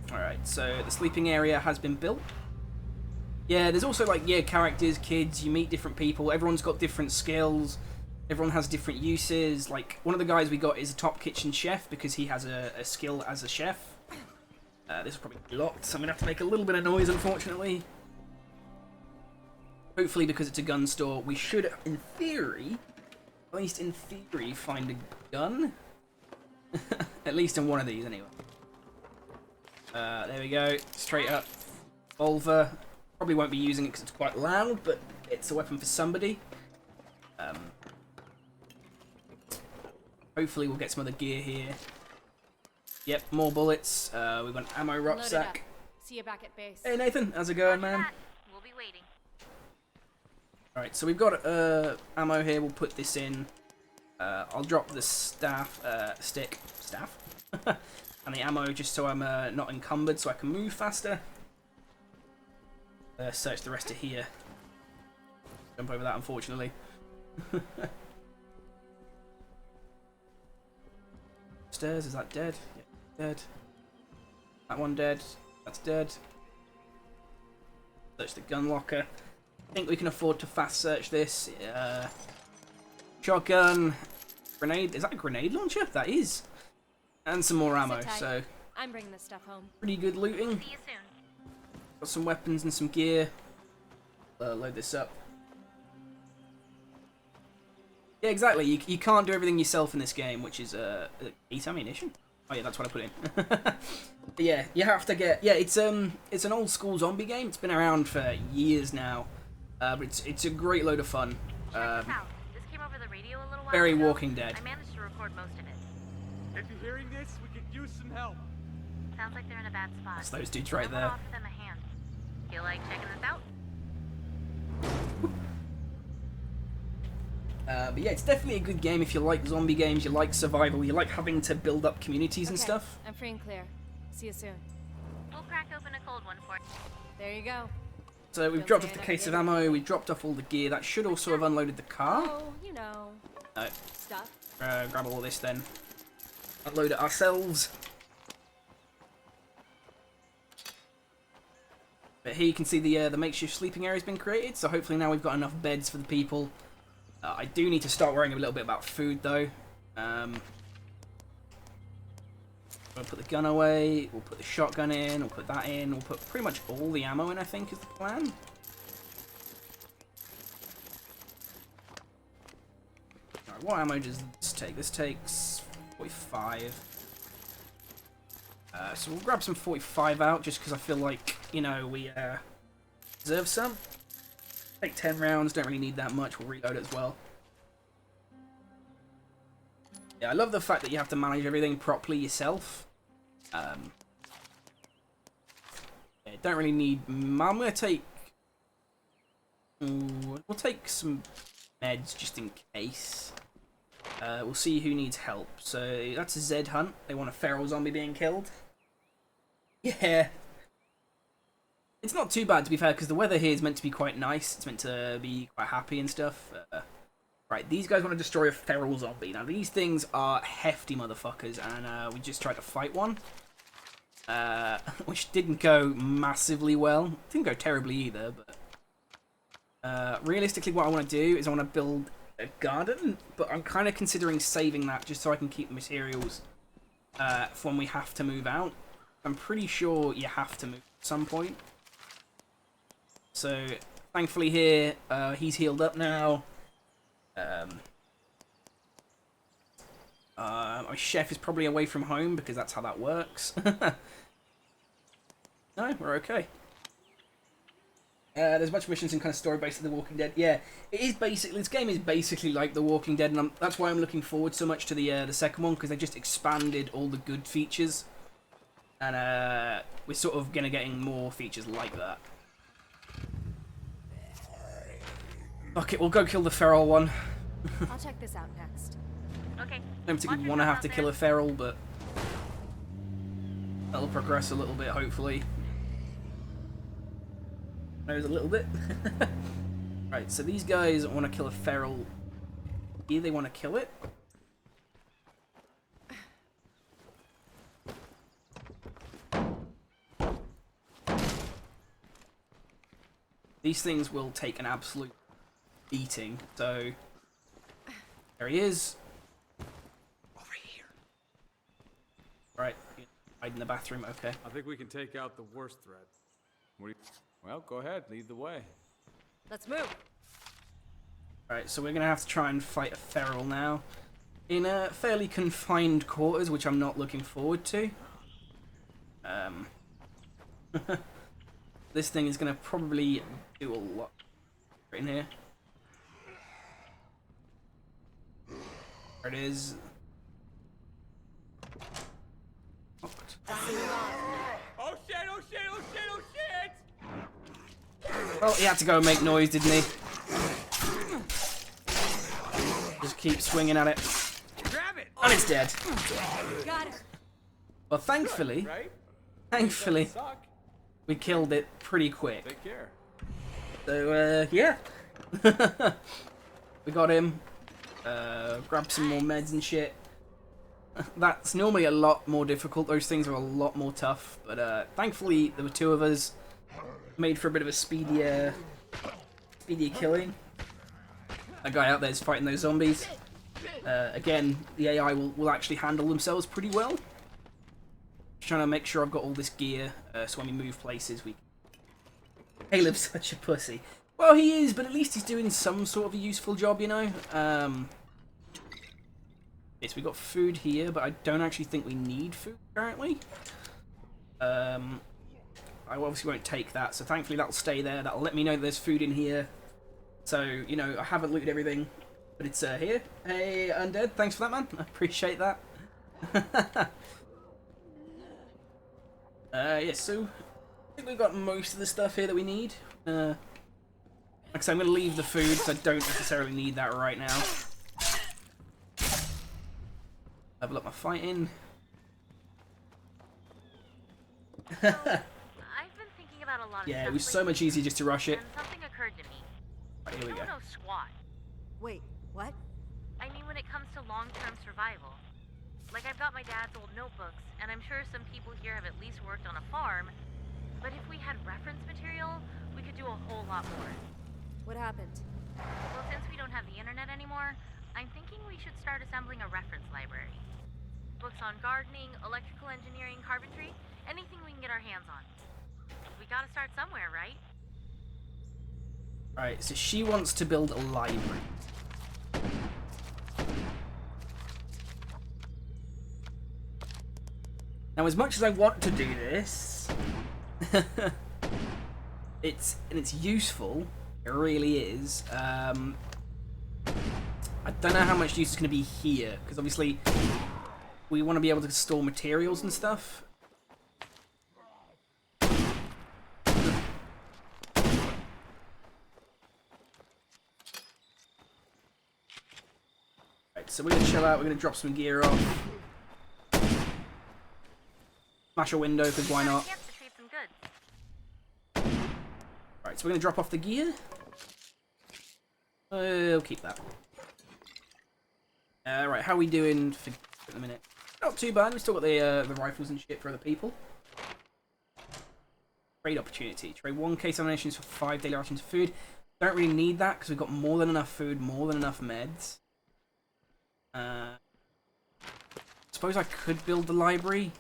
Alright, so the sleeping area has been built. Yeah, there's also like, yeah, characters, kids, you meet different people, everyone's got different skills, everyone has different uses. Like, one of the guys we got is a top kitchen chef because he has a skill as a chef. This will probably be locked, so I'm going to have to make a little bit of noise, unfortunately. Hopefully, because it's a gun store, we should, in theory, at least in theory, find a gun. At least in one of these, anyway. There we go, straight up. Revolver. Probably won't be using it because it's quite loud, but it's a weapon for somebody. Hopefully we'll get some other gear here. Yep, more bullets. We've got an ammo rucksack. See you back at base. Hey Nathan, how's it going, man? We'll be waiting. Alright, so we've got ammo here. We'll put this in. I'll drop the staff, and the ammo just so I'm not encumbered, so I can move faster. Search the rest of here. Jump over that, unfortunately. Stairs, is that dead? Yeah, dead. That one dead. That's dead. Search the gun locker. I think we can afford to fast search this. Shotgun. Grenade. Is that a grenade launcher? That is. And some more ammo, so I'm bringing this stuff home. pretty good looting. See you soon. Got some weapons and some gear. Load this up. Yeah, exactly. You can't do everything yourself in this game, which is 8 ammunition. Oh yeah, that's what I put in. But yeah, you have to get. Yeah, it's an old school zombie game. It's been around for years now, but it's a great load of fun. Check this out. This came over the radio a little while Very ago. Walking Dead. I managed to record most of it. If you're hearing this, we could use some help. Sounds like they're in a bad spot. That's those dudes right I'm gonna there. offer them a hand. Feel like checking this out? But yeah, it's definitely a good game if you like zombie games, you like survival, you like having to build up communities and Okay, stuff. I'm free and clear. See you soon. We'll crack open a cold one for you. There you go. So we've Don't dropped say off I the never case of did. ammo, we've dropped off all the gear. That should also have unloaded the car. Oh, you know, No, stuff. grab all this then. Unload it ourselves. But here you can see the makeshift sleeping area has been created, so hopefully now we've got enough beds for the people. I do need to start worrying a little bit about food though. We'll put the gun away, we'll put the shotgun in, we'll put that in, we'll put pretty much all the ammo in, I think is the plan. Alright, what ammo does this take? This takes 45. So we'll grab some 45 out just because I feel like, you know, we deserve some. Take 10 rounds, don't really need that much, we'll reload it as well. Yeah, I love the fact that you have to manage everything properly yourself. Yeah, don't really need... I'm going to take... Ooh, we'll take some meds just in case. We'll see who needs help. So that's a Zed hunt. They want a feral zombie being killed. Yeah. It's not too bad, to be fair, because the weather here is meant to be quite nice. It's meant to be quite happy and stuff. Right, these guys want to destroy a feral zombie. Now, these things are hefty motherfuckers, and we just tried to fight one. Which didn't go massively well. Didn't go terribly either, but... realistically, what I want to do is I want to build a garden, but I'm kind of considering saving that just so I can keep materials for when we have to move out. I'm pretty sure you have to move at some point. So, thankfully here, he's healed up now. My chef is probably away from home because that's how that works. No, we're okay. There's a bunch of missions and kind of story based on The Walking Dead. Yeah, it is basically, this game is basically like The Walking Dead, and that's why I'm looking forward so much to the second one, because they just expanded all the good features, and we're sort of gonna getting more features like that. Fuck it, we'll go kill the feral one. I'll check this out next. Okay. Don't particularly want to have to kill a feral, but that'll progress a little bit, hopefully. Knows a little bit. Right, so these guys want to kill a feral. Here they want to kill it. These things will take an absolute beating, so there he is. Over here. Right, hide in the bathroom, okay. I think we can take out the worst threat. What do you... Well, go ahead, lead the way. Let's move. Alright, so we're going to have to try and fight a feral now. In fairly confined quarters, which I'm not looking forward to. This thing is going to probably do a lot right in here. There it is. Oh shit, oh shit, oh shit, oh shit! Well, he had to go and make noise, didn't he? Just keep swinging at it. Grab it! And it's dead. Got it. Well, thankfully, Right? thankfully, Suck. we killed it pretty quick. Take care. So, yeah. We got him. Grabbed some more meds and shit. That's normally a lot more difficult. Those things are a lot more tough. But thankfully, there were two of us. Made for a bit of a speedier killing. That guy out there is fighting those zombies. Again, the AI will actually handle themselves pretty well. Just trying to make sure I've got all this gear, so when we move places, we... Caleb's such a pussy. Well, he is, but at least he's doing some sort of a useful job, you know? Yes, we got food here, but I don't actually think we need food, currently. I obviously won't take that, so thankfully that'll stay there. That'll let me know there's food in here. So, you know, I haven't looted everything, but it's here. Hey, Undead, thanks for that, man. I appreciate that. Yes, so I think we've got most of the stuff here that we need. Like I said, I'm going to leave the food, because I don't necessarily need that right now. Level up my fighting. So, I've been thinking about a lot of Yeah, stuff it was so lately, much easier just to rush it. and something occurred to me. Right, here we I go. don't know squat. Wait, what? I mean, when it comes to long-term survival. Like, I've got my dad's old notebooks, and I'm sure some people here have at least worked on a farm. But if we had reference material, we could do a whole lot more. What happened? Well, since we don't have the internet anymore, I'm thinking we should start assembling a reference library. Books on gardening, electrical engineering, carpentry, anything we can get our hands on. We gotta start somewhere, right? Right, so she wants to build a library. Now, as much as I want to do this, it's useful. It really is. I don't know how much use is going to be here, because obviously we want to be able to store materials and stuff. Right, so we're going to chill out. We're going to drop some gear off. Smash a window, because why not? Chance to trade some goods. Alright, so we're going to drop off the gear. We'll keep that. Right, how are we doing for the minute? Not too bad. We've still got the rifles and shit for other people. Trade opportunity. Trade 1k examinations for 5 daily rations of food. Don't really need that because we've got more than enough food, more than enough meds. Suppose I could build the library.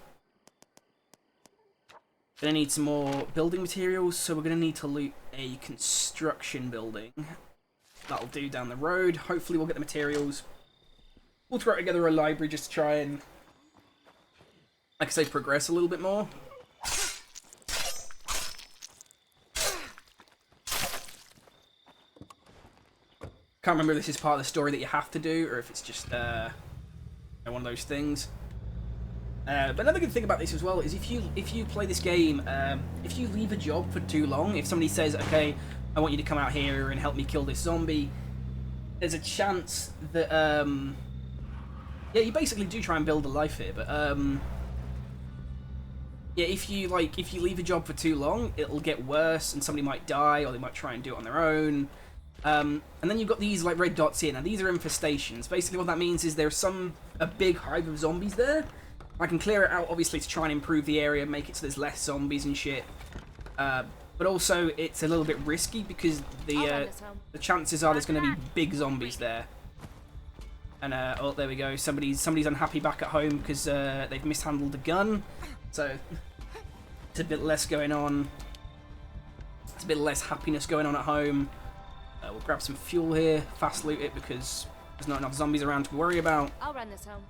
Gonna need some more building materials, so we're gonna need to loot a construction building. That'll do down the road. Hopefully we'll get the materials. We'll throw together a library just to try and, like I say, progress a little bit more. Can't remember if this is part of the story that you have to do, or if it's just one of those things. But another good thing about this as well is if you play this game, if you leave a job for too long, if somebody says, okay, I want you to come out here and help me kill this zombie, there's a chance that, yeah, you basically do try and build a life here, but, yeah, if you leave a job for too long, it'll get worse and somebody might die, or they might try and do it on their own. And then you've got these like red dots here. Now these are infestations. Basically what that means is there's a big hive of zombies there. I can clear it out obviously to try and improve the area, make it so there's less zombies and shit. But also it's a little bit risky because the chances are there's going to be big zombies there. And oh, there we go. Somebody's unhappy back at home because they've mishandled the gun. So it's a bit less going on. It's a bit less happiness going on at home. We'll grab some fuel here, fast loot it because there's not enough zombies around to worry about. I'll run this home.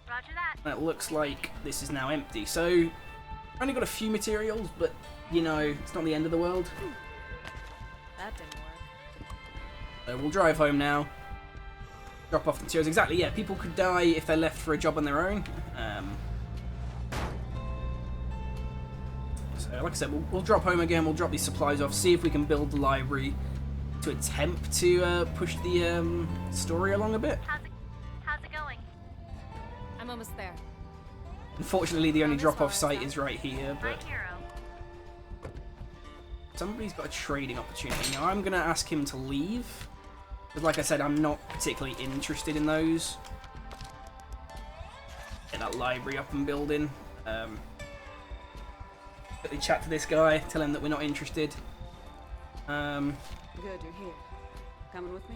Roger that. And it looks like this is now empty. So, I've only got a few materials, but, you know, it's not the end of the world. That didn't work. So we'll drive home now. Drop off the materials. Exactly, yeah, people could die if they're left for a job on their own. So, like I said, we'll drop home again, we'll drop these supplies off, see if we can build the library to attempt to push the story along a bit. How's it going? I'm almost there. Unfortunately, the only drop-off site is right here, My but hero. somebody's got a trading opportunity. Now, I'm going to ask him to leave. Because, like I said, I'm not particularly interested in those. Get that library up and building. Quickly chat to this guy, tell him that we're not interested. Good, you're here. Coming with me?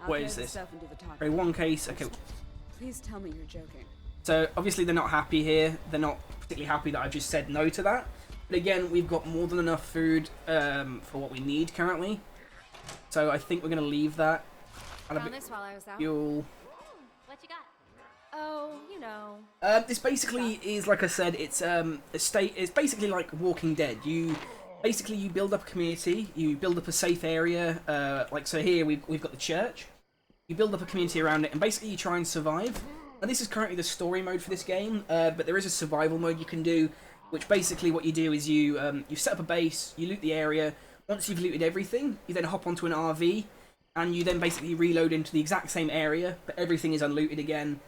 I'll What carry is the this? stuff and do the talking. Okay, one case. Okay. Please tell me you're joking. So, obviously they're not happy here. They're not particularly happy that I just said no to that. But again, we've got more than enough food for what we need currently. So, I think we're going to leave that. And Found this while I was out. fuel. What you got? Oh, you know. This basically is, like I said, it's it's basically like Walking Dead. You build up a community, you build up a safe area. Like so here we've got the church. You build up a community around it, and basically you try and survive. And this is currently the story mode for this game, but there is a survival mode you can do, which basically what you do is you set up a base, you loot the area. Once you've looted everything, you then hop onto an RV, and you then basically reload into the exact same area, but everything is unlooted again.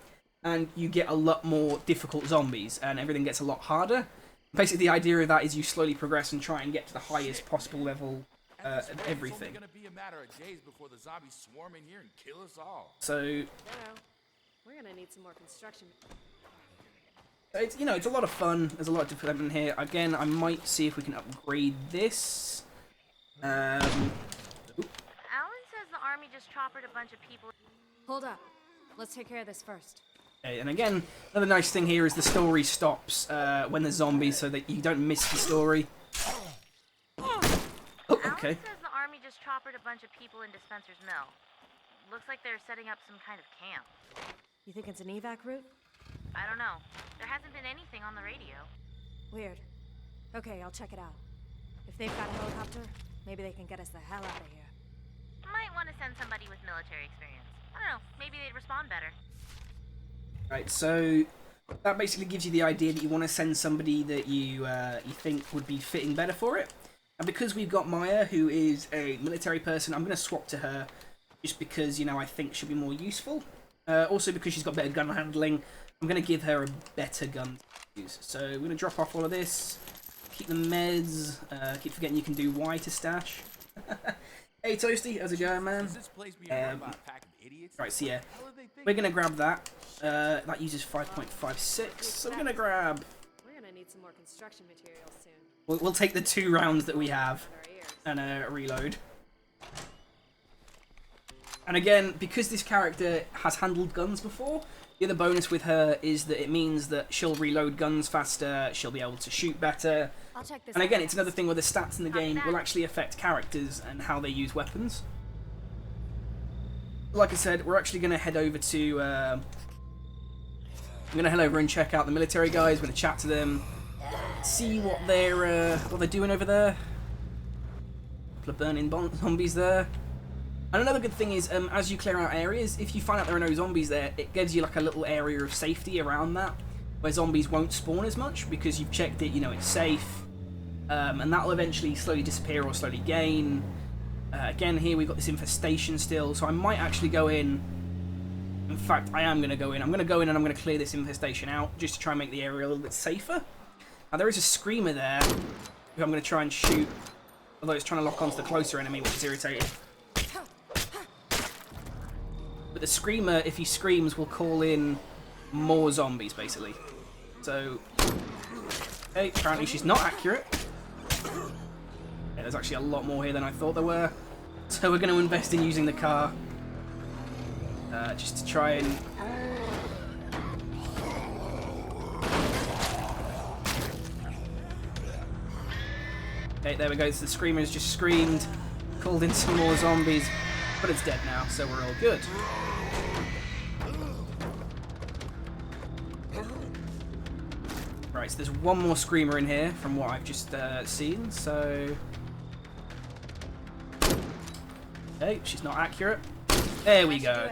And you get a lot more difficult zombies, and everything gets a lot harder. Basically, the idea of that is you slowly progress and try and get to the highest possible level of everything. It's only gonna be a matter of days before the zombies swarm in here and kill us all. So, We're gonna need some more construction. it's, you know, it's a lot of fun. There's a lot of development here. Again, I might see if we can upgrade this. Alan says the army just choppered a bunch of people. Hold up. Let's take care of this first. Okay, and again, another nice thing here is the story stops when there's zombies, so that you don't miss the story. Oh, okay. Alan says the army just choppered a bunch of people in Dispenser's Mill. Looks like they're setting up some kind of camp. You think it's an evac route? I don't know. There hasn't been anything on the radio. Weird. Okay, I'll check it out. If they've got a helicopter, maybe they can get us the hell out of here. Might want to send somebody with military experience. I don't know. Maybe they'd respond better. Right, so that basically gives you the idea that you want to send somebody that you think would be fitting better for it. And because we've got Maya, who is a military person, I'm going to swap to her just because, you know, I think she'll be more useful. Also because she's got better gun handling, I'm going to give her a better gun to use. So we're going to drop off all of this. keep the meds. Keep forgetting you can do Y to stash. Hey Toasty, how's it going, man? Right, so yeah, we're gonna grab that. That uses 5.56, so we're gonna grab. We're gonna need some more construction materials soon. We'll take the 2 rounds that we have and reload. And again, because this character has handled guns before, the other bonus with her is that it means that she'll reload guns faster, she'll be able to shoot better. I'll check this And again, out it's another thing where the stats in the game will actually affect characters and how they use weapons. Like I said, we're actually going to head over to... I'm going to head over and check out the military guys, we're going to chat to them, see what they're doing over there. A couple of burning zombies there. And another good thing is, as you clear out areas, if you find out there are no zombies there, it gives you like a little area of safety around that, where zombies won't spawn as much, because you've checked it, you know, it's safe. And that'll eventually slowly disappear or slowly gain. Again, here we've got this infestation still, so I might actually go in. In fact, I am going to go in. I'm going to go in and I'm going to clear this infestation out, just to try and make the area a little bit safer. Now, there is a screamer there, who I'm going to try and shoot, although it's trying to lock onto the closer enemy, which is irritating. But the screamer, if he screams, will call in more zombies, basically. So, okay, apparently she's not accurate. Yeah, there's actually a lot more here than I thought there were. So we're going to invest in using the car. Just to try and... Okay, there we go. So the screamer's just screamed, called in some more zombies, but it's dead now, so we're all good. Right, so there's one more screamer in here from what I've just seen, so... Okay, she's not accurate. There we go.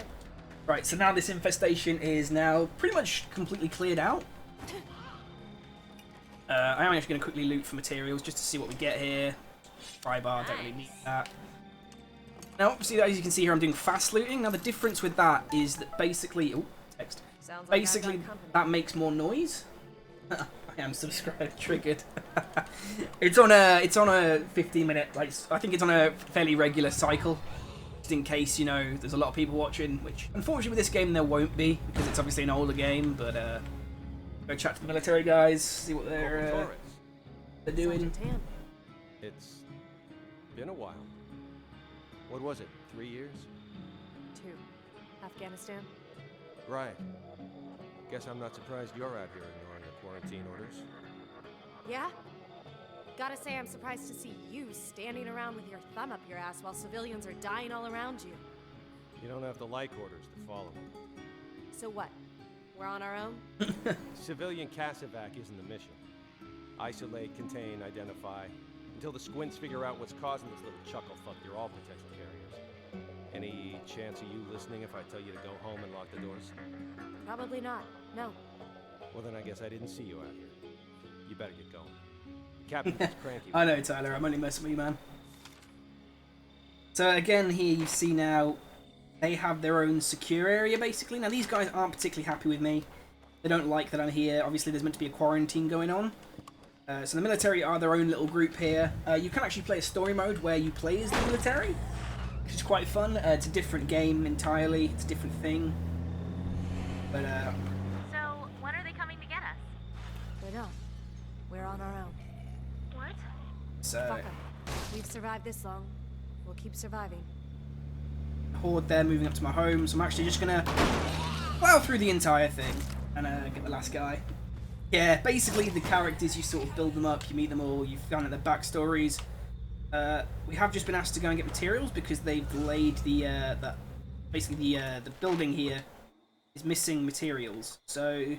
Right, so now this infestation is now pretty much completely cleared out. I am actually going to quickly loot for materials just to see what we get here. Fry bar, don't really need that. Now, obviously, as you can see here, I'm doing fast looting. Now, the difference with that is that basically... Oh, text. Basically, that makes more noise. I am subscribed, triggered. It's on a 15-minute, like, I think it's on a fairly regular cycle. Just in case, you know, there's a lot of people watching, which unfortunately with this game there won't be, because it's obviously an older game, but go chat to the military guys, see what they're doing. It's been a while. What was it, 3 years? 2. Afghanistan? Right. Guess I'm not surprised you're out here ignoring the quarantine orders. Yeah? Gotta say I'm surprised to see you standing around with your thumb up your ass while civilians are dying all around you. You don't have to like orders to follow them. So what? We're on our own? Civilian Casevac isn't the mission. Isolate, contain, identify, until the squints figure out what's causing this little chuckle fuck. You're all potential carriers. Any chance of you listening if I tell you to go home and lock the doors? Probably not. No. Well, then I guess I didn't see you out here. You better get going. Captain's cranky. I know, Tyler. I'm only messing with you, man. So again, here you see now they have their own secure area, basically. Now, these guys aren't particularly happy with me. They don't like that I'm here. Obviously, there's meant to be a quarantine going on. So the military are their own little group here. You can actually play a story mode where you play as the military, which is quite fun. It's a different game entirely. It's a different thing. But, So, when are they coming to get us? They don't. We're on our own. What? So, Fuck 'em. We've survived this long. We'll keep surviving. horde there moving up to my home, so I'm actually just gonna plow through the entire thing and get the last guy. Yeah, basically the characters, you sort of build them up, you meet them all, you find out their backstories. We have just been asked to go and get materials because they've delayed the the building here is missing materials. So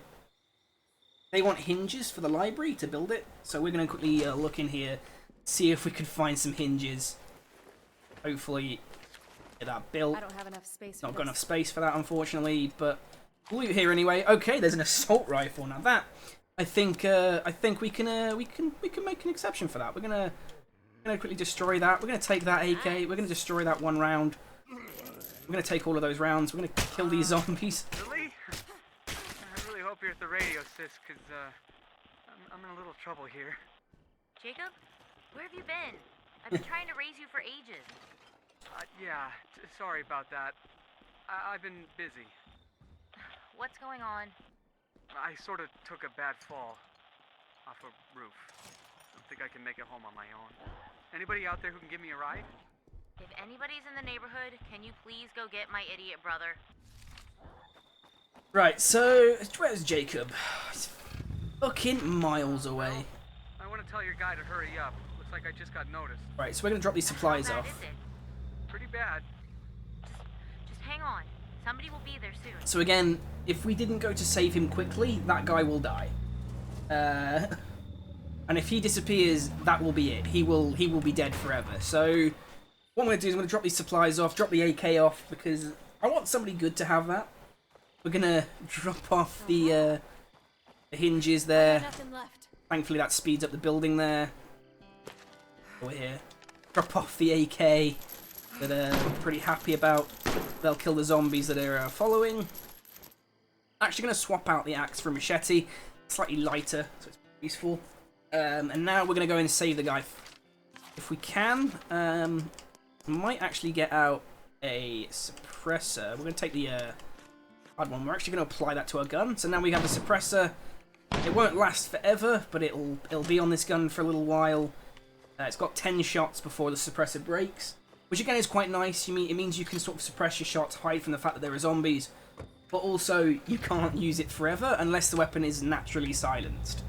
they want hinges for the library to build it. So we're going to quickly look in here, see if we can find some hinges. Hopefully get that built. I don't have enough space. Not got enough space for that, unfortunately, but we'll leave it here anyway. Okay, there's an assault rifle. Now that I think we can make an exception for that. We're gonna quickly destroy that. We're gonna take that AK. We're gonna destroy that one round. We're gonna take all of those rounds. We're gonna kill these zombies. Really? I really hope you're at the radio, sis, because I'm in a little trouble here. Jacob? Where have you been? I've been trying to raise you for ages. Yeah, sorry about that. I've been busy. What's going on? I sort of took a bad fall off a roof. Don't think I can make it home on my own. Anybody out there who can give me a ride? If anybody's in the neighborhood, can you please go get my idiot brother? Right, so where's Jacob? He's fucking miles away. I want to tell your guy to hurry up. Looks like I just got noticed. Right, so we're gonna drop these supplies How bad off. is it? Pretty bad. Just hang on. Somebody will be there soon. So again, if we didn't go to save him quickly, that guy will die. And if he disappears, that will be it. He will be dead forever. So what I'm gonna do is I'm gonna drop these supplies off, drop the AK off, because I want somebody good to have that. We're gonna drop off the hinges there. Nothing left. Thankfully that speeds up the building there. Over here. Drop off the AK that I'm pretty happy about. They'll kill the zombies that are following. Actually going to swap out the axe for a machete. Slightly lighter, so it's useful. And now we're going to go and save the guy. If we can, might actually get out a suppressor. We're going to take the hard one. We're actually going to apply that to our gun. So now we have a suppressor. It won't last forever, but it'll be on this gun for a little while. It's got 10 shots before the suppressor breaks, which again is quite nice. It means you can sort of suppress your shots, hide from the fact that there are zombies, but also you can't use it forever unless the weapon is naturally silenced,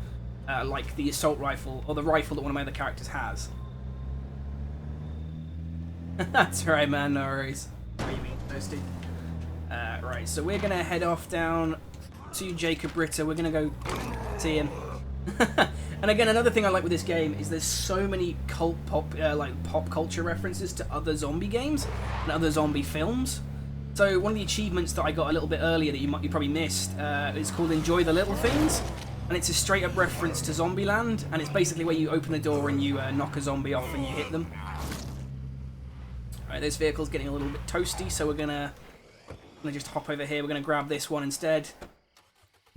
like the assault rifle or the rifle that one of my other characters has. That's right, man. No worries. What do you mean, Toasty? Right, so we're gonna head off down to Jacob Ritter. We're gonna go see him. And again, another thing I like with this game is there's so many pop culture references to other zombie games and other zombie films. So one of the achievements that I got a little bit earlier that you probably missed is called Enjoy the Little Things, and it's a straight up reference to Zombieland, and it's basically where you open a door and you knock a zombie off and you hit them. Alright, this vehicle's getting a little bit toasty, so we're gonna just hop over here. We're gonna grab this one instead.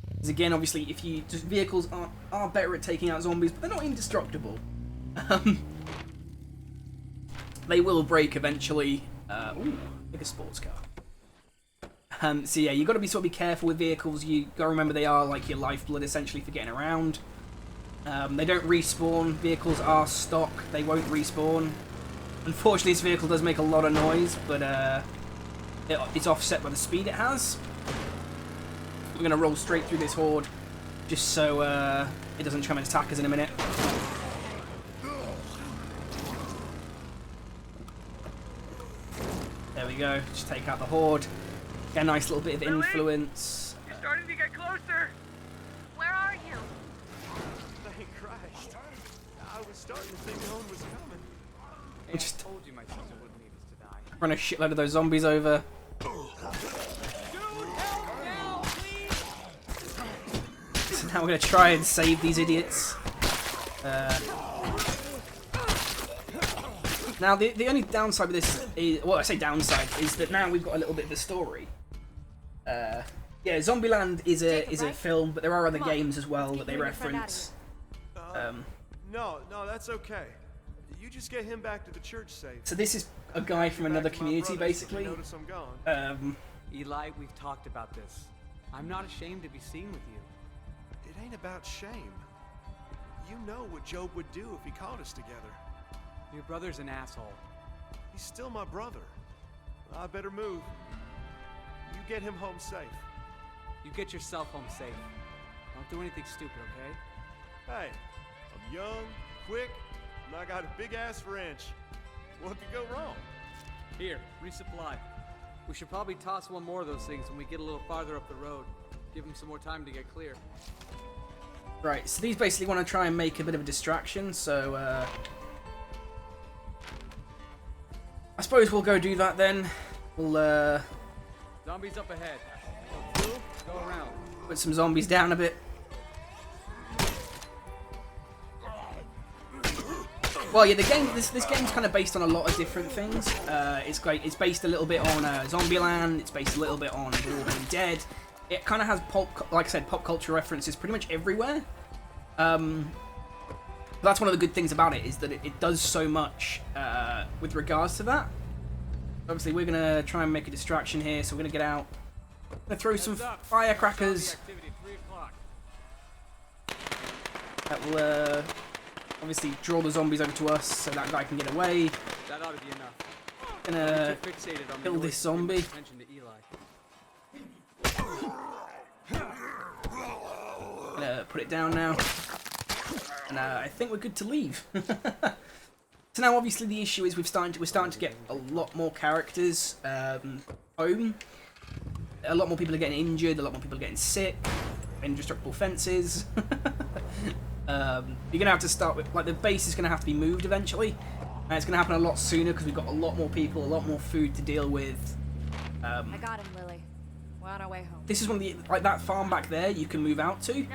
Because again, obviously, vehicles are better at taking out zombies, but they're not indestructible. They will break eventually. Ooh, like a sports car. So yeah, you got to be careful with vehicles. You got to remember they are like your lifeblood essentially for getting around. They don't respawn. Vehicles are stock. They won't respawn. Unfortunately, this vehicle does make a lot of noise, but it's offset by the speed it has. We're going to roll straight through this horde, just so it doesn't come and attack us in a minute. There we go, just take out the horde. Get a nice little bit of influence. You're starting to get closer! Where are you? Thank Christ. I was starting to think home was coming. Hey, I told you my sister wouldn't need us to die. Run a shitload of those zombies over. So now we're going to try and save these idiots. Now the only downside with this is, well, I say downside, is that now we've got a little bit of a story. Yeah, Zombieland is a film, but there are other games as well that they reference. No, that's okay. You just get him back to the church safe. So this is a guy from another community, basically. Notice I'm gone. Eli, we've talked about this. I'm not ashamed to be seen with you. It ain't about shame. You know what Job would do if he caught us together. Your brother's an asshole. He's still my brother. I better move. You get him home safe. You get yourself home safe. Don't do anything stupid, okay? Hey, I'm young, quick, and I got a big-ass wrench. What could go wrong? Here, resupply. We should probably toss one more of those things when we get a little farther up the road. Give them some more time to get clear. Right, so these basically want to try and make a bit of a distraction, so I suppose we'll go do that then. We'll Zombies up ahead. Go through, go around. Put some zombies down a bit. Oh, Well, yeah, this game's kind of based on a lot of different things. It's great. It's based a little bit on Zombieland. It's based a little bit on The Walking Dead. It kind of has like I said, pop culture references pretty much everywhere. But that's one of the good things about it, is that it does so much with regards to that. Obviously, we're going to try and make a distraction here, so we're going to get out. Going to throw some firecrackers. That will obviously draw the zombies over to us, so that guy can get away. That ought to be enough. Gonna kill this zombie. Gonna put it down now. And I think we're good to leave. So now, obviously, the issue is we're starting to get a lot more characters home. A lot more people are getting injured. A lot more people are getting sick. Indestructible fences. You're gonna have to start with, like, the base is gonna have to be moved eventually, and it's gonna happen a lot sooner because we've got a lot more people, a lot more food to deal with. I got him, Lily. We're on our way home. This is one of the, like, that farm back there you can move out to,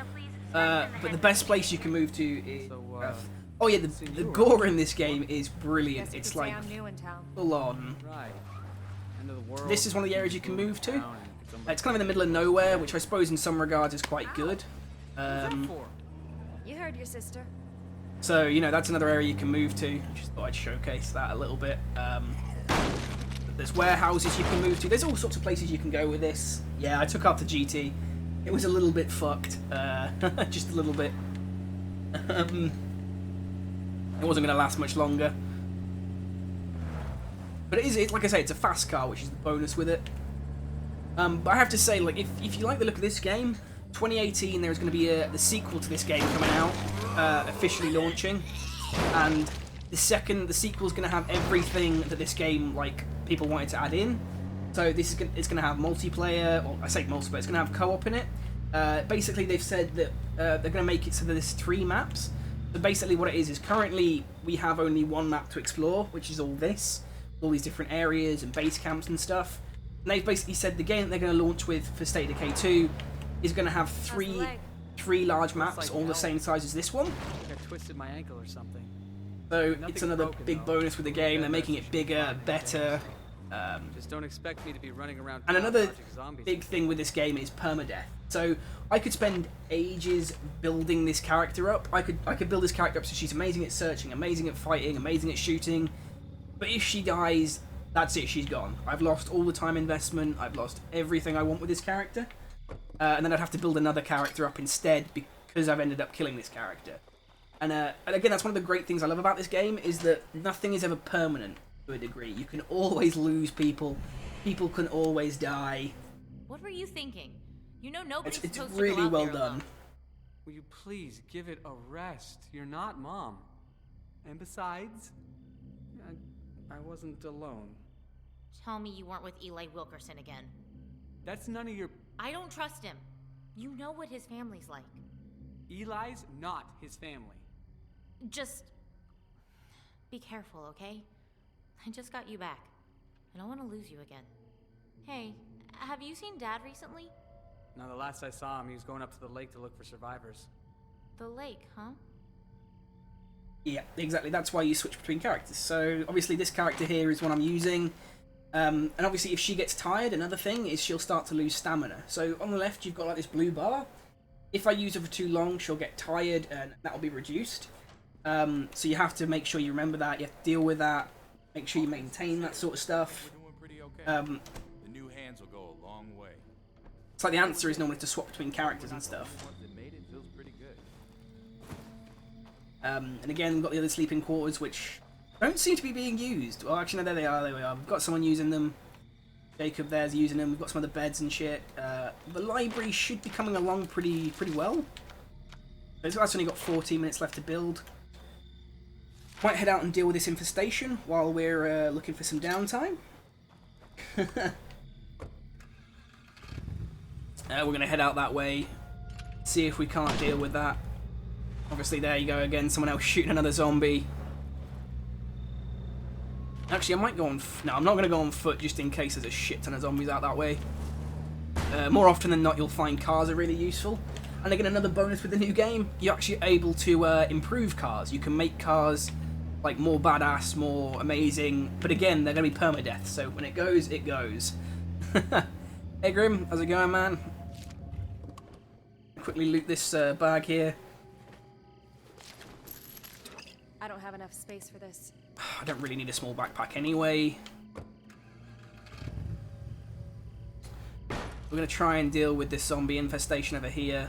but the best place you can move to is. Oh yeah, the gore in this game is brilliant. It's like full on. This is one of the areas you can move to. It's kind of in the middle of nowhere, which I suppose in some regards is quite good. You heard your sister. So, you know, that's another area you can move to. Just thought I'd showcase that a little bit. There's warehouses you can move to. There's all sorts of places you can go with this. Yeah, I took out the GT. It was a little bit fucked. Just a little bit. It wasn't going to last much longer. But it's like I say, it's a fast car, which is the bonus with it. But I have to say, like, if you like the look of this game, 2018 there's going to be the sequel to this game coming out, officially launching, and the sequel is going to have everything that this game, like, people wanted to add in. So it's going to have multiplayer, or I say multiplayer, it's going to have co-op in it. Basically, they've said that they're going to make it so that there's 3 maps. So basically what it is currently we have only 1 map to explore, which is all this, all these different areas and base camps and stuff. And they've basically said the game that they're going to launch with for State of Decay 2 is going to have three large maps, all the same size as this one. I twisted my ankle or something. So it's another big bonus with the game. They're making it bigger, better. Just don't expect me to be running around. And another big thing with this game is permadeath. So I could spend ages building this character up. I could build this character up so she's amazing at searching, amazing at fighting, amazing at shooting. But if she dies, that's it, she's gone. I've lost all the time investment, I've lost everything I want with this character. And then I'd have to build another character up instead because I've ended up killing this character. And again, that's one of the great things I love about this game, is that nothing is ever permanent to a degree. You can always lose people. People can always die. What were you thinking? You know nobody's It's supposed really to go out well there done. alone. Will you please give it a rest? You're not Mom. And besides, I wasn't alone. Tell me you weren't with Eli Wilkerson again. That's none of your... I don't trust him. You know what his family's like. Eli's not his family. Just be careful, okay? I just got you back. I don't want to lose you again. Hey, have you seen Dad recently? No, the last I saw him, he was going up to the lake to look for survivors. The lake, huh? Yeah, exactly. That's why you switch between characters. So obviously this character here is one I'm using. And obviously if she gets tired, another thing is she'll start to lose stamina. So on the left you've got like this blue bar. If I use her for too long, she'll get tired and that'll be reduced. So you have to make sure you remember that, you have to deal with that, make sure you maintain that sort of stuff. The new hands will go a long way. It's like the answer is normally to swap between characters and stuff. And again, we've got the other sleeping quarters, which don't seem to be being used. Well, actually, no, there they are. We've got someone using them. Jacob there's using them. We've got some other beds and shit. The library should be coming along pretty well. That's only got 14 minutes left to build. Might head out and deal with this infestation while we're looking for some downtime. We're going to head out that way, see if we can't deal with that. Obviously, there you go again, someone else shooting another zombie. Actually, I might go on... No, I'm not going to go on foot just in case there's a shit ton of zombies out that way. More often than not, you'll find cars are really useful. And again, another bonus with the new game, you're actually able to improve cars. You can make cars like more badass, more amazing. But again, they're going to be permadeath, so when it goes, it goes. Hey Grim, how's it going, man? Quickly loot this bag here. I don't have enough space for this. I don't really need a small backpack anyway. We're going to try and deal with this zombie infestation over here.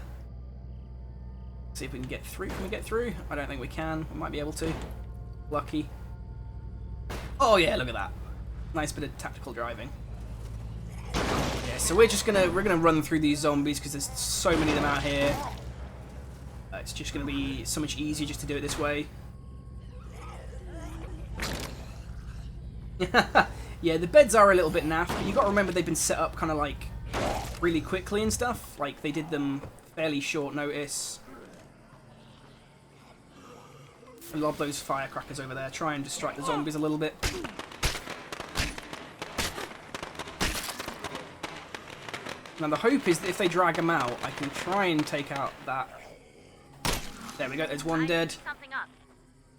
See if we can get through. Can we get through? I don't think we can. We might be able to. Lucky. Oh yeah, look at that. Nice bit of tactical driving. Yeah, so we're gonna run through these zombies because there's so many of them out here. It's just gonna be so much easier just to do it this way. Yeah, the beds are a little bit naff, but you got to remember they've been set up kind of like really quickly and stuff. Like they did them fairly short notice. I love those firecrackers over there. Try and distract the zombies a little bit. Now the hope is that if they drag them out, I can try and take out that. There we go. There's one dead.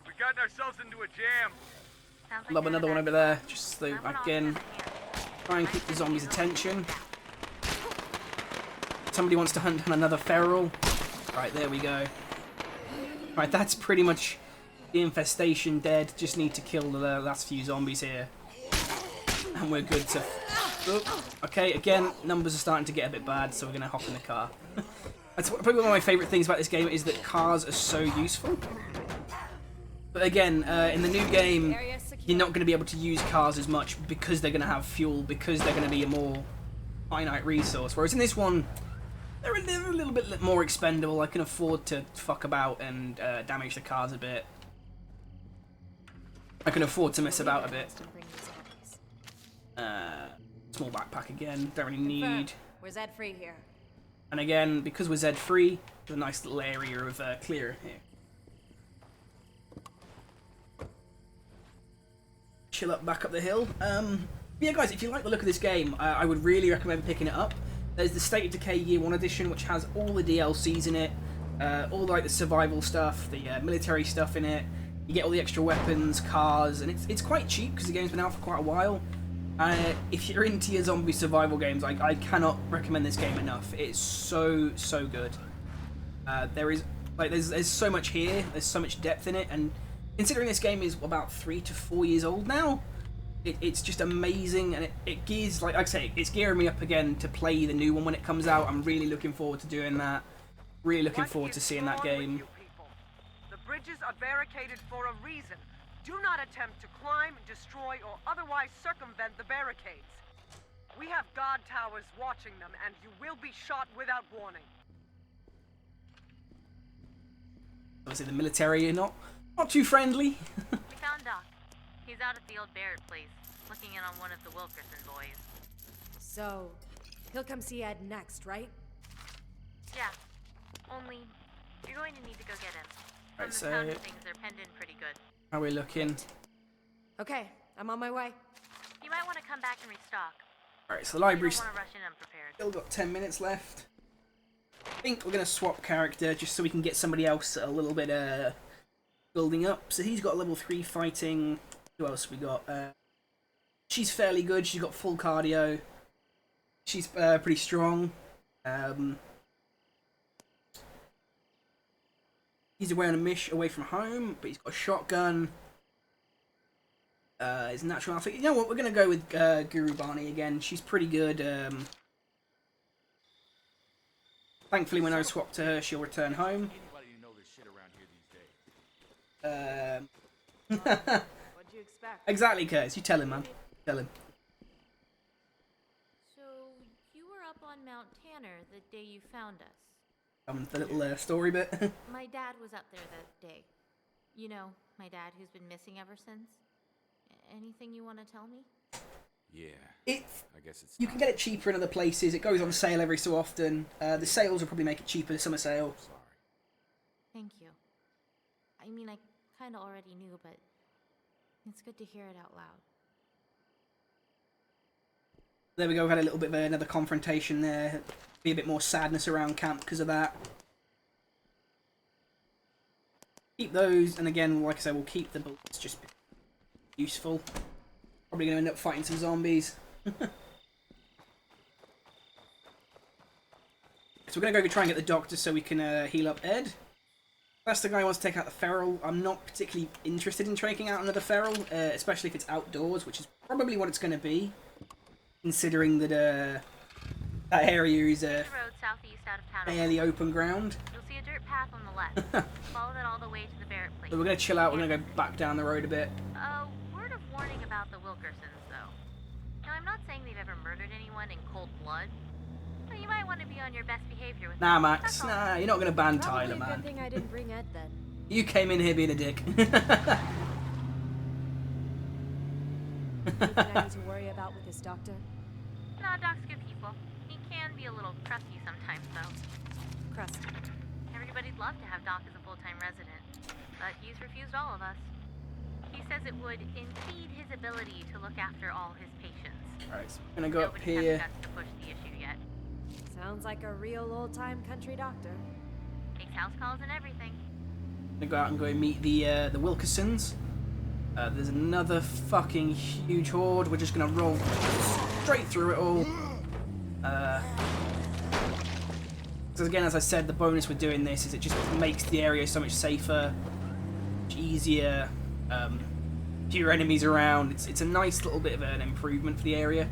We got ourselves into a jam. Love another one over there. Just so again, try and keep the zombies' attention. Somebody wants to hunt down another feral. Right, there we go. Right, that's pretty much the infestation dead. Just need to kill the last few zombies here. And we're good to... Oh, okay, again, numbers are starting to get a bit bad, so we're going to hop in the car. That's probably one of my favourite things about this game is that cars are so useful. But again, in the new game, you're not going to be able to use cars as much because they're going to have fuel, because they're going to be a more finite resource. Whereas in this one, they're a little bit more expendable. I can afford to fuck about and damage the cars a bit. I can afford to mess about a bit. Small backpack again, don't really need. We're Zed free here. And again, because we're Zed free, there's a nice little area of clear here. Chill up back up the hill. Yeah, guys, if you like the look of this game, I would really recommend picking it up. There's the State of Decay Year 1 edition, which has all the DLCs in it, all like the survival stuff, the military stuff in it. You get all the extra weapons, cars, and it's quite cheap because the game's been out for quite a while. If you're into your zombie survival games, I cannot recommend this game enough. It's so good. There's so much here. There's so much depth in it, and considering this game is about 3 to 4 years old now, it's just amazing, and it gears, like I say, it's gearing me up again to play the new one when it comes out. I'm really looking forward to doing that. Really looking forward to seeing that game. The bridges are barricaded for a reason. Do not attempt to climb, destroy, or otherwise circumvent the barricades. We have guard towers watching them, and you will be shot without warning. Obviously, the military are not too friendly. We found Doc. He's out at the old Barrett place, looking in on one of the Wilkerson boys. So, he'll come see Ed next, right? Yeah. Only, you're going to need to go get him. From Right, the so sound of things, they're penned in pretty good. how are we looking? Okay, I'm on my way. You might want to come back and restock. Alright, so the library's You don't want to rush in unprepared. still got 10 minutes left. I think we're going to swap character just so we can get somebody else a little bit building up. So he's got level 3 fighting. Who else we got? She's fairly good. She's got full cardio. She's pretty strong. He's away on a mission away from home, but he's got a shotgun. His natural outfit. You know what? We're going to go with Guru Barney again. She's pretty good. Thankfully, when I swap to her, she'll return home. What'd you expect? Exactly, Curtis. You tell him, man. Tell him. So, you were up on Mount Tanner the day you found us. The little story bit. My dad was up there that day. You know, my dad who's been missing ever since. Anything you want to tell me? Yeah. I guess it's You can get it cheaper in other places. It goes on sale every so often. The sales will probably make it cheaper. The summer sale. Thank you. I mean, I kind of already knew, but it's good to hear it out loud. There we go. We've had a little bit of another confrontation there. Be a bit more sadness around camp because of that. Keep those, and again, like I said, we'll keep the bullets. Just useful. Probably going to end up fighting some zombies. So we're going to go try and get the doctor so we can heal up Ed. That's the guy who wants to take out the feral. I'm not particularly interested in taking out another feral, especially if it's outdoors, which is probably what it's going to be, considering that that area is The road southeast out of town. fairly open ground. You'll see a dirt path on the left. Follow that all the way to the Barrett place. So we're going to chill out. We're going to go back down the road a bit. Word of warning about the Wilkersons, though. Now, I'm not saying they've ever murdered anyone in cold blood, but you might want to be on your best behavior with Nah, them. Max. Nah, you're not going to ban Probably Tyler, a man. good thing I didn't bring Ed then. You came in here being a dick. Anything I need to worry about with this doctor? No, Doc's good people. He can be a little crusty sometimes, though. Crusty. Everybody'd love to have Doc as a full-time resident, but he's refused all of us. He says it would impede his ability to look after all his patients. Alright, so we're going to go up Nobody's here. had the guts to push the issue yet. Sounds like a real old-time country doctor. Takes house calls and everything. I'm going to go out and go meet the Wilkersons. There's another fucking huge horde. We're just going to roll straight through it all. Because again, as I said, the bonus with doing this is it just makes the area so much safer, much easier, fewer enemies around. It's a nice little bit of an improvement for the area.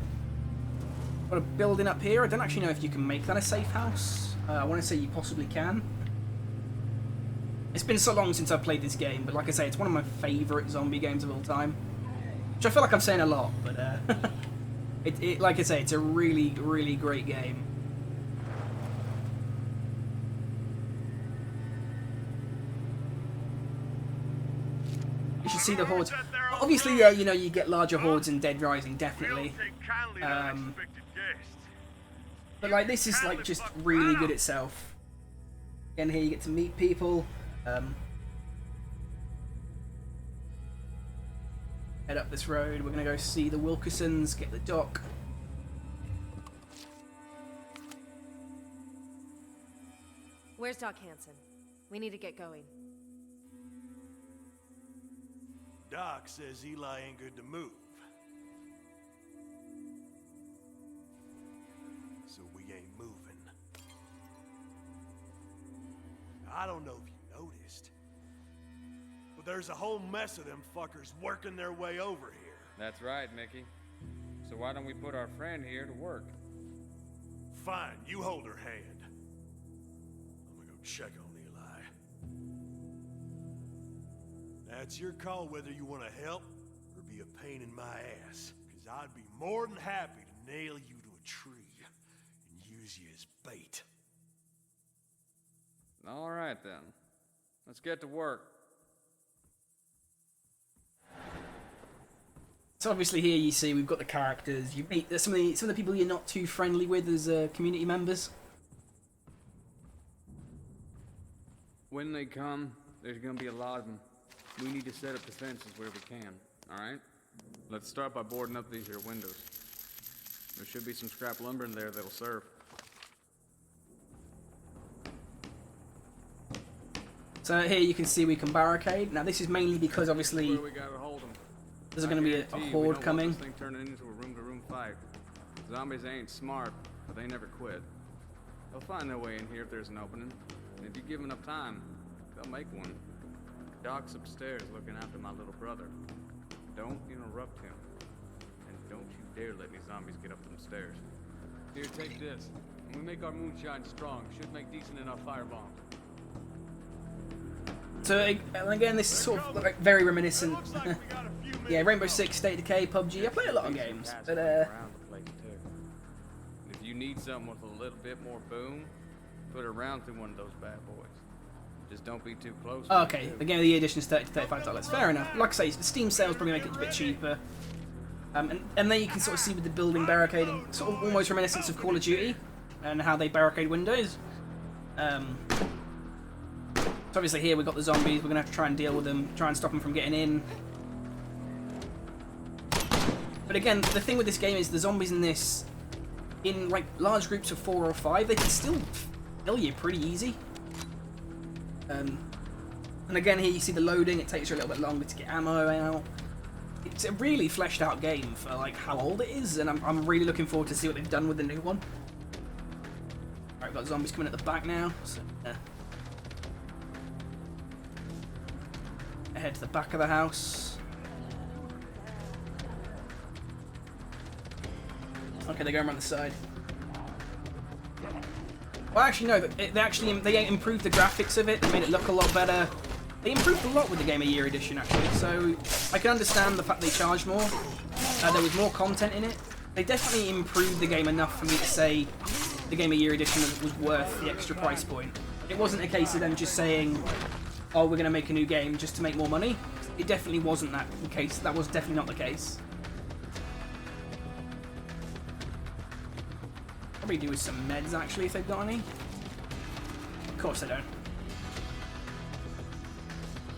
Got a building up here. I don't actually know if you can make that a safe house. I want to say you possibly can. It's been so long since I've played this game, but like I say, it's one of my favourite zombie games of all time. Which I feel like I'm saying a lot, but like I say, it's a really, really great game. You should see the hordes. Obviously, you know, you get larger hordes in Dead Rising, definitely. But like, this is like just really good itself. Again, here you get to meet people. Head up this road. We're gonna go see the Wilkersons, get the doc. Where's Doc Hansen? We need to get going. Doc says Eli ain't good to move. So we ain't moving. I don't know if you noticed, but there's a whole mess of them fuckers working their way over here. That's right, Mickey. So why don't we put our friend here to work? Fine, you hold her hand. I'm gonna go check on Eli. That's your call whether you want to help or be a pain in my ass. Because I'd be more than happy to nail you to a tree and use you as bait. All right, then. Let's get to work. So obviously here you see we've got the characters. You meet some of the people you're not too friendly with as community members. When they come, there's gonna be a lot of them. We need to set up defenses where we can, alright? Let's start by boarding up these here windows. There should be some scrap lumber in there that'll serve. So here you can see we can barricade. Now this is mainly because obviously Where we gotta hold them. there's going to be a horde coming. This thing turning into a room-to-room fight. Zombies ain't smart, but they never quit. They'll find their way in here if there's an opening. And if you give them enough time, they'll make one. Doc's upstairs looking after my little brother. Don't interrupt him. And don't you dare let any zombies get up them stairs. Here, take this. When we make our moonshine strong, should make decent enough firebombs. So again, this is sort of like very reminiscent. Yeah, Rainbow Six, State of Decay, PUBG. I play a lot of games, but If you need something with a little bit more boom, put a round through one of those bad boys. Just don't be too close. okay, again the edition is $30 to $35. Fair enough. Like I say, the Steam sales probably make it a bit cheaper. And then you can sort of see with the building barricading, sort of almost reminiscence of Call of Duty and how they barricade windows. So obviously here we've got the zombies. We're gonna have to try and deal with them, try and stop them from getting in. But again, the thing with this game is the zombies in this, in like large groups of 4 or 5, they can still kill you pretty easy. And again, here you see the loading. It takes you a little bit longer to get ammo out. It's a really fleshed out game for like how old it is, and I'm really looking forward to see what they've done with the new one. Alright, we've got zombies coming at the back now. So, head to the back of the house. Okay, they're going around the side. Well, actually, no. They improved the graphics of it. They made it look a lot better. They improved a lot with the Game of Year edition, actually. So I can understand the fact they charged more. There was more content in it. They definitely improved the game enough for me to say the Game of Year edition was worth the extra price point. It wasn't a case of them just saying, "Oh, we're going to make a new game just to make more money." It definitely wasn't that the case. That was definitely not the case. Probably do with some meds, actually, if they've got any. Of course they don't.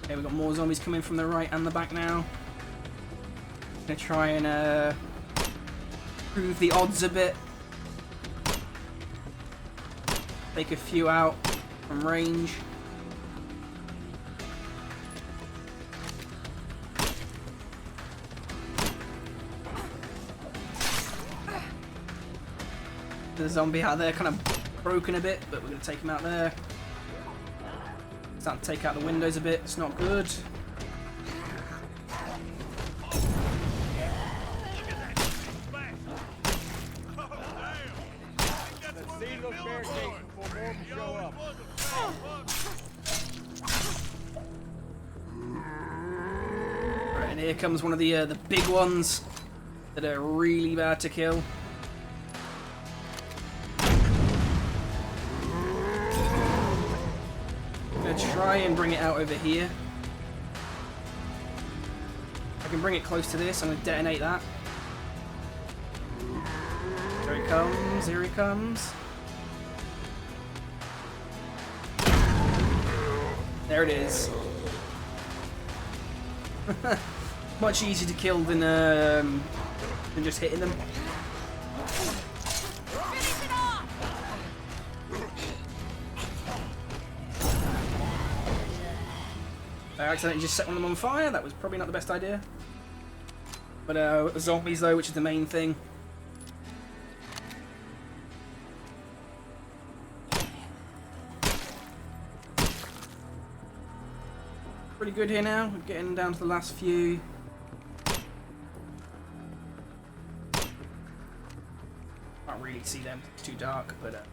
Okay, we've got more zombies coming from the right and the back now. Gonna try and improve the odds a bit. Take a few out from range. The zombie out there kind of broken a bit, but we're going to take him out there. Starting to take out the windows a bit, it's not good. Right, and here comes one of the big ones that are really bad to kill. Try and bring it out over here. I can bring it close to this. I'm going to detonate that. Here he comes. Here he comes. There it is. Much easier to kill than just hitting them. I accidentally just set one of them on fire. That was probably not the best idea. But zombies though, which is the main thing. Pretty good here now. We're getting down to the last few. Can't really see them. It's too dark, but.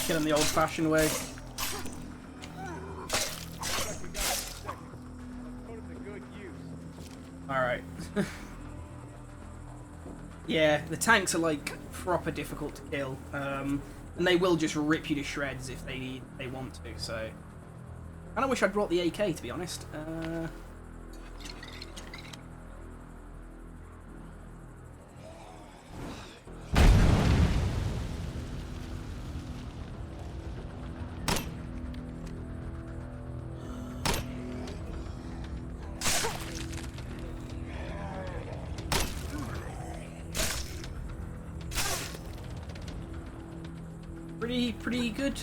Kill him the old-fashioned way. Alright. Yeah, the tanks are like proper difficult to kill. And they will just rip you to shreds if they want to, so. I kinda wish I'd brought the AK, to be honest. Pretty good.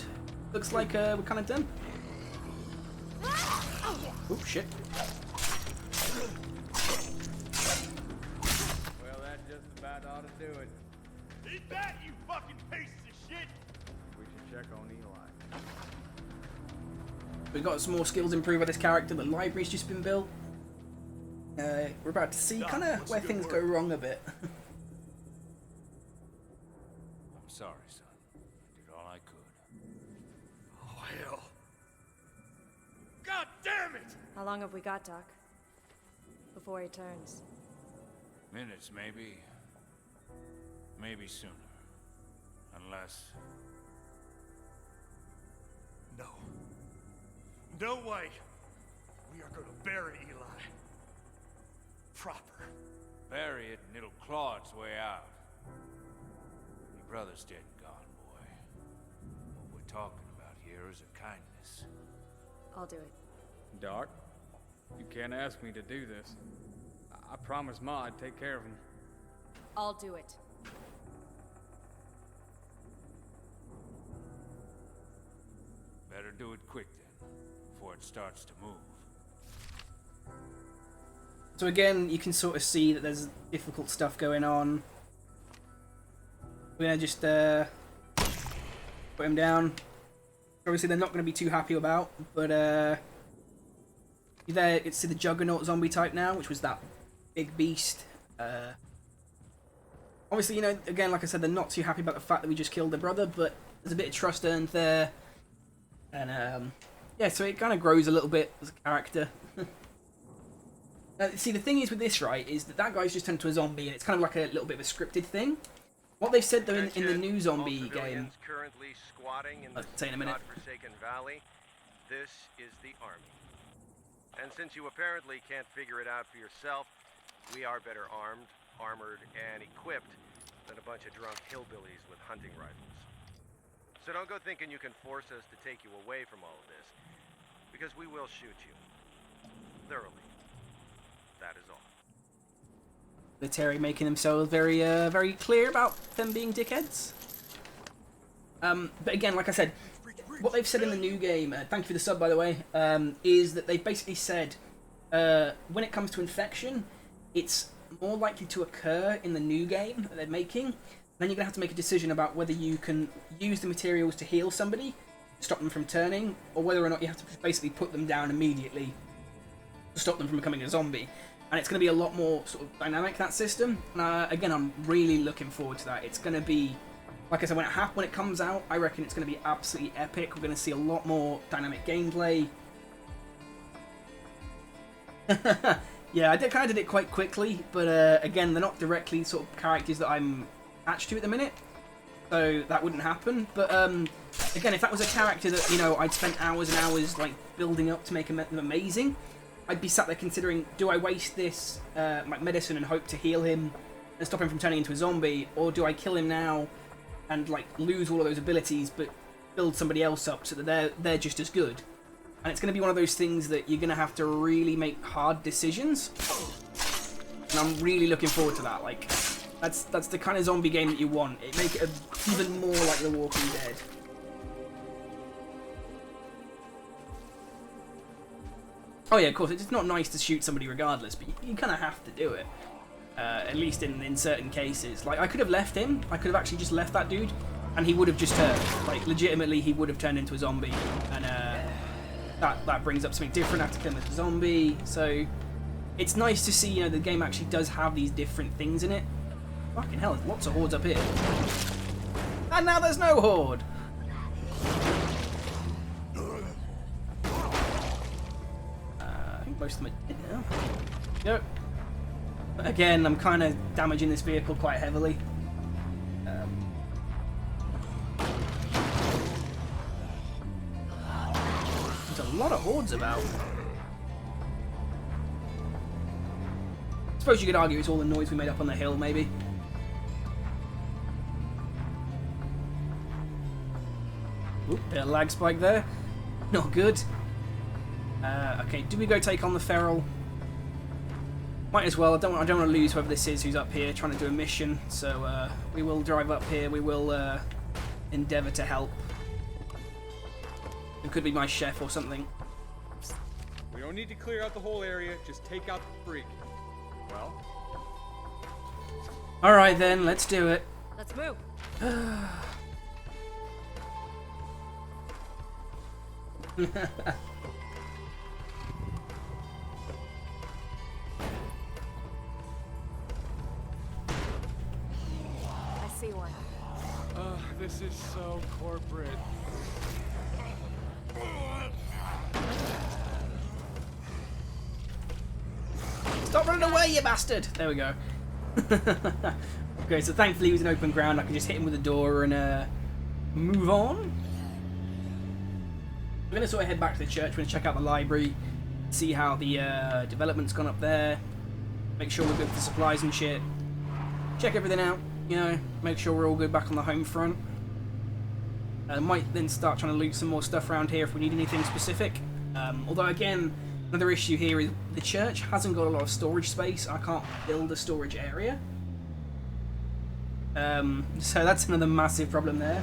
Looks like we're kind of done. Oh shit. Well, that just about ought to do it. Eat that, you fucking piece of shit! We should check on Eli. We've got some more skills improved by this character. The library's just been built. We're about to see kind of where things go wrong a bit. I'm sorry, son. I did all I could. Oh, hell. God damn it! How long have we got, Doc? Before he turns. Minutes, maybe. Maybe sooner. Unless... No. No way. We are gonna bury Eli. Proper. Bury it and it'll claw its way out. Your brother's dead and gone, boy. What we're talking about here is a kindness. I'll do it. Doc, you can't ask me to do this. I promised Ma I'd take care of him. I'll do it. Better do it quick then, before it starts to move. So again, you can sort of see that there's difficult stuff going on. We're gonna just put him down. Obviously, they're not going to be too happy about, but there, it's the Juggernaut zombie type now, which was that big beast. Obviously, you know, again, like I said, they're not too happy about the fact that we just killed their brother, but there's a bit of trust earned there, and yeah, so it kind of grows a little bit as a character. See, the thing is with this, right, is that guy's just turned into a zombie, and it's kind of like a little bit of a scripted thing. What they've said, though, in the new zombie game... currently squatting in I'll say in a minute. godforsaken valley. This is the army. And since you apparently can't figure it out for yourself, we are better armed, armored, and equipped than a bunch of drunk hillbillies with hunting rifles. So don't go thinking you can force us to take you away from all of this, because we will shoot you. Thoroughly. That is all. The Terry making themselves very, very clear about them being dickheads. But again, like I said, what they've said in the new game, thank you for the sub by the way, is that they've basically said, when it comes to infection, it's more likely to occur in the new game that they're making. Then you're going to have to make a decision about whether you can use the materials to heal somebody, stop them from turning, or whether or not you have to basically put them down immediately to stop them from becoming a zombie. And it's going to be a lot more sort of dynamic, that system. And again, I'm really looking forward to that. It's going to be, like I said, when it comes out, I reckon it's going to be absolutely epic. We're going to see a lot more dynamic gameplay. Yeah, I kind of did it quite quickly, but again, they're not directly sort of characters that I'm attached to at the minute, so that wouldn't happen. But again, if that was a character that, you know, I'd spent hours and hours like building up to make them amazing, I'd be sat there considering, do I waste this like medicine and hope to heal him and stop him from turning into a zombie, or do I kill him now and like lose all of those abilities but build somebody else up so that they're just as good? And it's going to be one of those things that you're going to have to really make hard decisions, and I'm really looking forward to that. Like, that's the kind of zombie game that you want. It make it even more like The Walking Dead. Oh yeah, of course, it's not nice to shoot somebody regardless, but you kind of have to do it. At least in certain cases. Like, I could have left him. I could have actually just left that dude, and he would have just turned. Like, legitimately, he would have turned into a zombie. And that brings up something different after killing the zombie. So, it's nice to see, you know, the game actually does have these different things in it. Fucking hell, there's lots of hordes up here. And now there's no horde! I think most of them are dead now. Yep. Again, I'm kind of damaging this vehicle quite heavily. There's a lot of hordes about. I suppose you could argue it's all the noise we made up on the hill, maybe. Oop, bit of lag spike there. Not good. Okay, do we go take on the feral? Might as well. I don't want to lose whoever this is who's up here trying to do a mission. So we will drive up here. We will endeavour to help. It could be my chef or something. We don't need to clear out the whole area. Just take out the freak. Well. All right then, let's do it. Let's move. I see one. This is so corporate. Stop running away, you bastard! There we go. Okay, so thankfully he was in open ground. I can just hit him with a door and move on. We're going to sort of head back to the church. We're going to check out the library, see how the development's gone up there, make sure we're good for supplies and shit, check everything out, you know, make sure we're all good back on the home front. Might then start trying to loot some more stuff around here if we need anything specific. Although again, another issue here is the church hasn't got a lot of storage space. I can't build a storage area. So that's another massive problem there.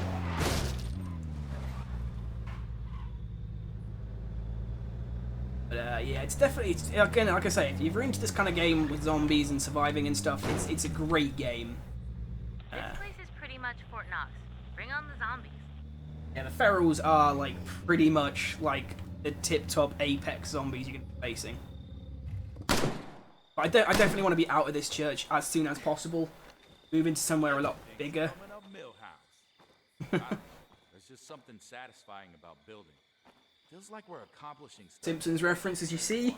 But yeah, it's definitely, again, like I say, if you're into this kind of game with zombies and surviving and stuff, it's a great game. This place is pretty much much Fort Knox. Bring on the zombies. Yeah, the ferals are like pretty much like the tip-top apex zombies you're gonna be facing. But I definitely want to be out of this church as soon as possible. Move into somewhere a lot bigger. There's just something satisfying about building. Feels like we're accomplishing stuff. Simpsons reference, as you see.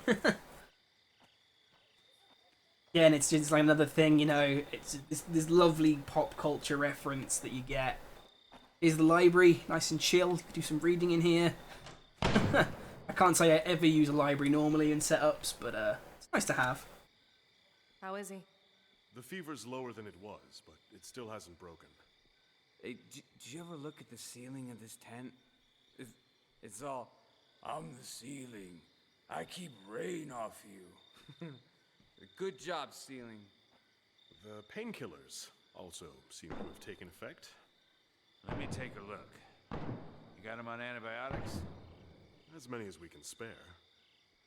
Yeah, and it's just like another thing, you know, it's this lovely pop culture reference that you get. Here's the library, nice and chill. You can do some reading in here. I can't say I ever use a library normally in setups, but it's nice to have. How is he? The fever's lower than it was, but it still hasn't broken. Hey, did you ever look at the ceiling of this tent? It's all, I'm the ceiling. I keep rain off you. Good job, ceiling. The painkillers also seem to have taken effect. Let me take a look. You got him on antibiotics? As many as we can spare.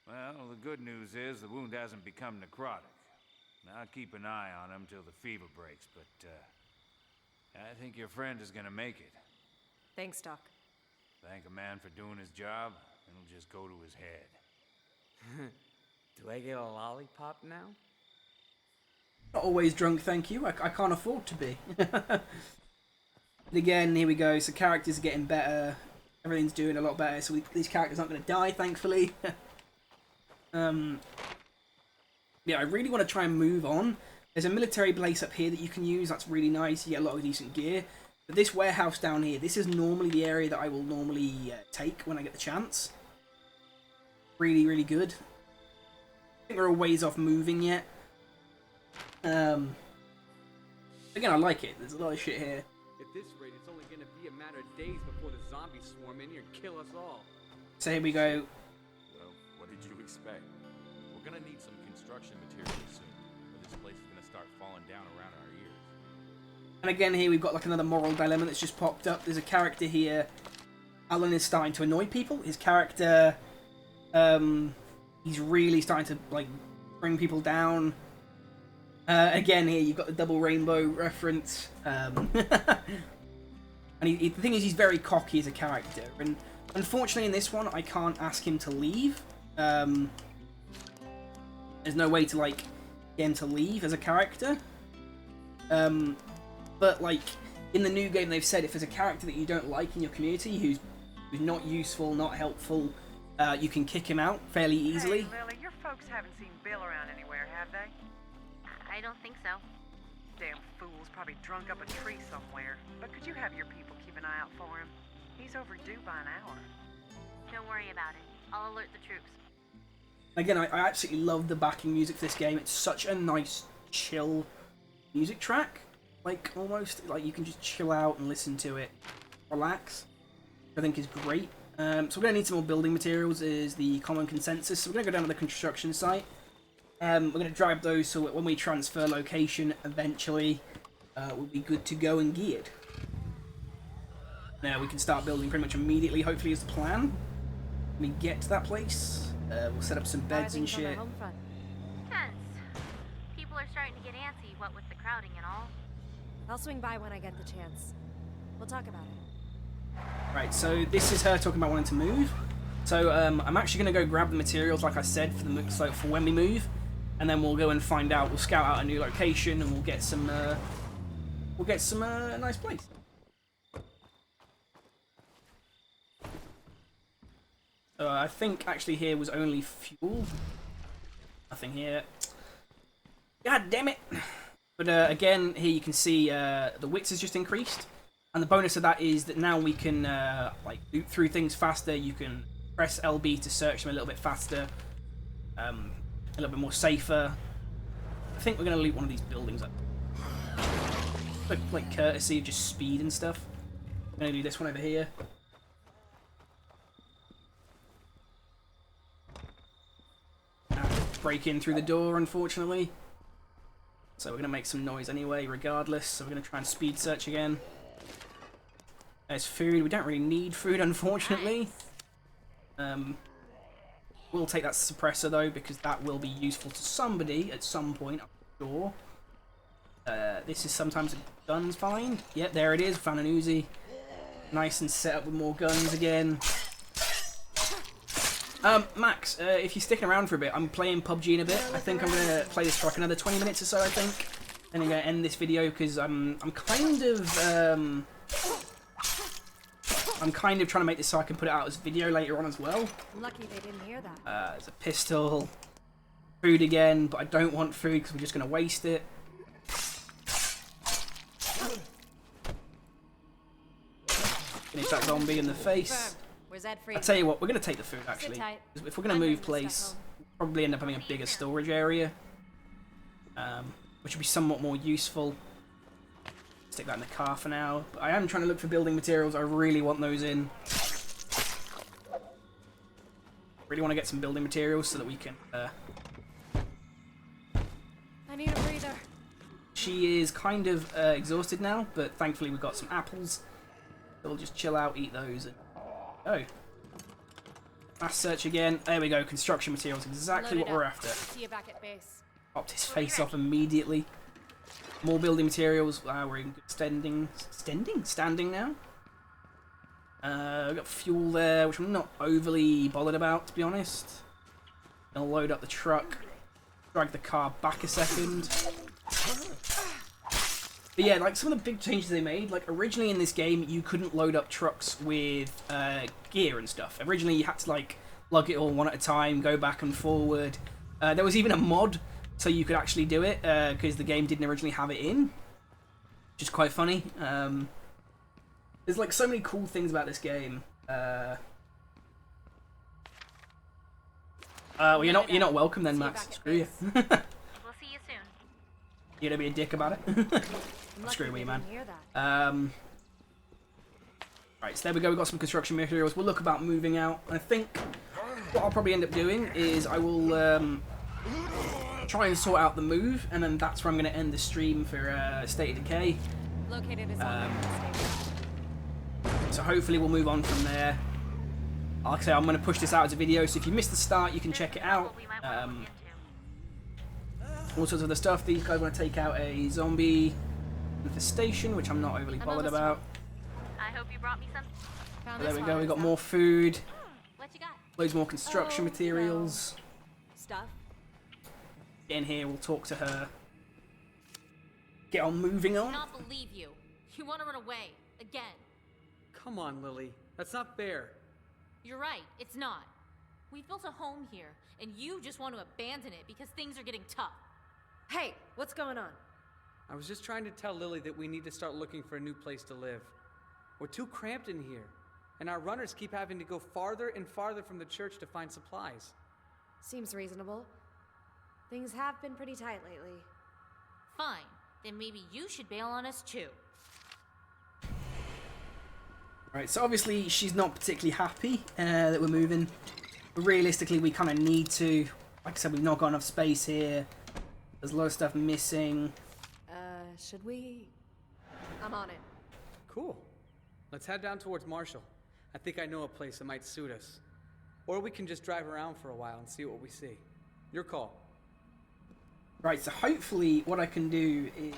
Well, the good news is the wound hasn't become necrotic. Now I'll keep an eye on him till the fever breaks, but I think your friend is gonna make it. Thanks, Doc. Thank a man for doing his job, it'll just go to his head. Do I get a lollipop now? Not always drunk, thank you. I can't afford to be. But again, here we go. So characters are getting better. Everything's doing a lot better. So these characters aren't going to die, thankfully. Yeah, I really want to try and move on. There's a military base up here that you can use. That's really nice. You get a lot of decent gear. But this warehouse down here, this is normally the area that I will normally take when I get the chance. Really, really good. I think we're a ways off moving yet. Again, I like it. There's a lot of shit here. At this rate, it's only gonna be a matter of days before the zombies swarm in here and kill us all. So here we go. Well, what did you expect? We're gonna need some construction materials soon, or this place is gonna start falling down around our ears. And again, here we've got like another moral dilemma that's just popped up. There's a character here. Alan is starting to annoy people. His character, he's really starting to like bring people down. Again, here you've got the double rainbow reference. And the thing is, he's very cocky as a character. And unfortunately, in this one, I can't ask him to leave. There's no way to like get him to leave as a character. But like in the new game, they've said if there's a character that you don't like in your community who's not useful, not helpful, you can kick him out fairly easily. Hey, Lily, your folks haven't seen Bill around anywhere, have they? I don't think so. Damn fool's probably drunk up a tree somewhere. But could you have your people keep an eye out for him? He's overdue by an hour. Don't worry about it. I'll alert the troops. Again, I absolutely love the backing music for this game. It's such a nice, chill music track. Like, almost, like, you can just chill out and listen to it. Relax. Which I think is great. So we're going to need some more building materials, is the common consensus. So we're going to go down to the construction site. We're going to drive those so that when we transfer location, eventually, we'll be good to go and geared. Now we can start building pretty much immediately, hopefully is the plan. When we get to that place, we'll set up some beds and shit. Tense. People are starting to get antsy, what with the crowding and all. I'll swing by when I get the chance. We'll talk about it. Right, so this is her talking about wanting to move. So I'm actually going to go grab the materials, like I said, for when we move. And then we'll go and find out. We'll scout out a new location, and we'll get some. Nice place. I think actually here was only fuel. Nothing here. God damn it! But again, here you can see the wits has just increased, and the bonus of that is that now we can like loot through things faster. You can press LB to search them a little bit faster. A little bit more safer. I think we're going to loot one of these buildings up. Like courtesy of just speed and stuff. I'm going to do this one over here. Break in through the door, unfortunately. So we're going to make some noise anyway, regardless. So we're going to try and speed search again. There's food. We don't really need food, unfortunately. We'll take that suppressor though, because that will be useful to somebody at some point, I'm sure. This is sometimes a guns find. Yep, there it is. Found an Uzi. Nice and set up with more guns again. Max, if you're sticking around for a bit, I'm playing PUBG in a bit. I think I'm going to play this for like another 20 minutes or so, I think. Then I'm going to end this video because I'm kind of trying to make this so I can put it out as video later on as well. I'm lucky they didn't hear that. There's a pistol. Food again, but I don't want food because we're just going to waste it. Finish that zombie in the face. I'll tell you what, we're going to take the food actually. If we're going to move place, we'll probably end up having a bigger storage area. Which would be somewhat more useful. Stick that in the car for now. But I am trying to look for building materials. I really want those in. Really want to get some building materials so that we can... I need a breather. She is kind of exhausted now, but thankfully we've got some apples. So we'll just chill out, eat those, and go. Fast search again. There we go. Construction materials, exactly what we're after. See you back at base. Popped his face off immediately. More building materials. We're in good standing now. We've got fuel there, which I'm not overly bothered about, to be honest. Gonna load up the truck. Drag the car back a second. But yeah, like some of the big changes they made, like originally in this game you couldn't load up trucks with gear and stuff. Originally you had to like lug it all one at a time, go back and forward. There was even a mod so you could actually do it because the game didn't originally have it in, which is quite funny. There's like so many cool things about this game. Well, you're not welcome then, Max. Screw you. We'll see you soon. You're gonna be a dick about it. Screw me, man. Right, so there we go. We've got some construction materials. We'll look about moving out. I think what I'll probably end up doing is I will try and sort out the move, and then that's where I'm going to end the stream for State of Decay. Located is on the station. So hopefully we'll move on from there. Like I say, I'm going to push this out as a video, so if you missed the start, you can check it out. All sorts of other stuff. These guys want to take out a zombie infestation, which I'm not overly bothered about. I hope you brought me some. There we go, we got more food. What you got? Loads more construction materials. Stuff. Get in here, we'll talk to her. Get on moving on. I cannot believe you. You want to run away again. Come on, Lily. That's not fair. You're right. It's not. We've built a home here, and you just want to abandon it because things are getting tough. Hey, what's going on? I was just trying to tell Lily that we need to start looking for a new place to live. We're too cramped in here, and our runners keep having to go farther and farther from the church to find supplies. Seems reasonable. Things have been pretty tight lately. Fine. Then maybe you should bail on us too. Right, so obviously she's not particularly happy that we're moving. Realistically, we kind of need to. Like I said, we've not got enough space here. There's a lot of stuff missing. Should we? I'm on it. Cool. Let's head down towards Marshall. I think I know a place that might suit us. Or we can just drive around for a while and see what we see. Your call. Right, so hopefully what I can do is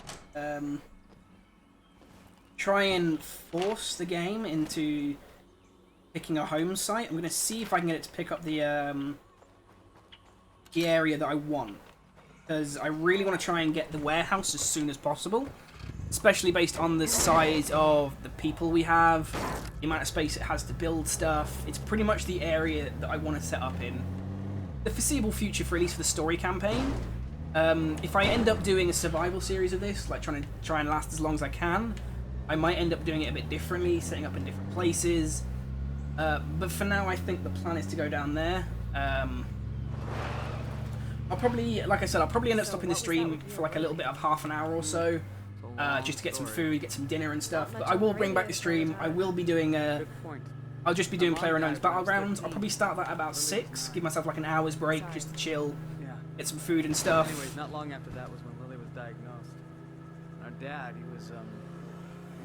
try and force the game into picking a home site. I'm going to see if I can get it to pick up the area that I want. Because I really want to try and get the warehouse as soon as possible. Especially based on the size of the people we have, the amount of space it has to build stuff. It's pretty much the area that I want to set up in the foreseeable future, for at least for the story campaign. If I end up doing a survival series of this, like trying and last as long as I can, I might end up doing it a bit differently, setting up in different places. But for now, I think the plan is to go down there. I'll probably, like I said, I'll probably end up stopping the stream for like a little bit of half an hour or so, just to get some food, get some dinner and stuff. But I will bring back the stream. I will be doing I'll just be doing PlayerUnknown's Battlegrounds. I'll probably start that at about 6, give myself like an hour's break just to chill, get some food and stuff. Anyways, not long after that was when Lily was diagnosed. Our dad, he was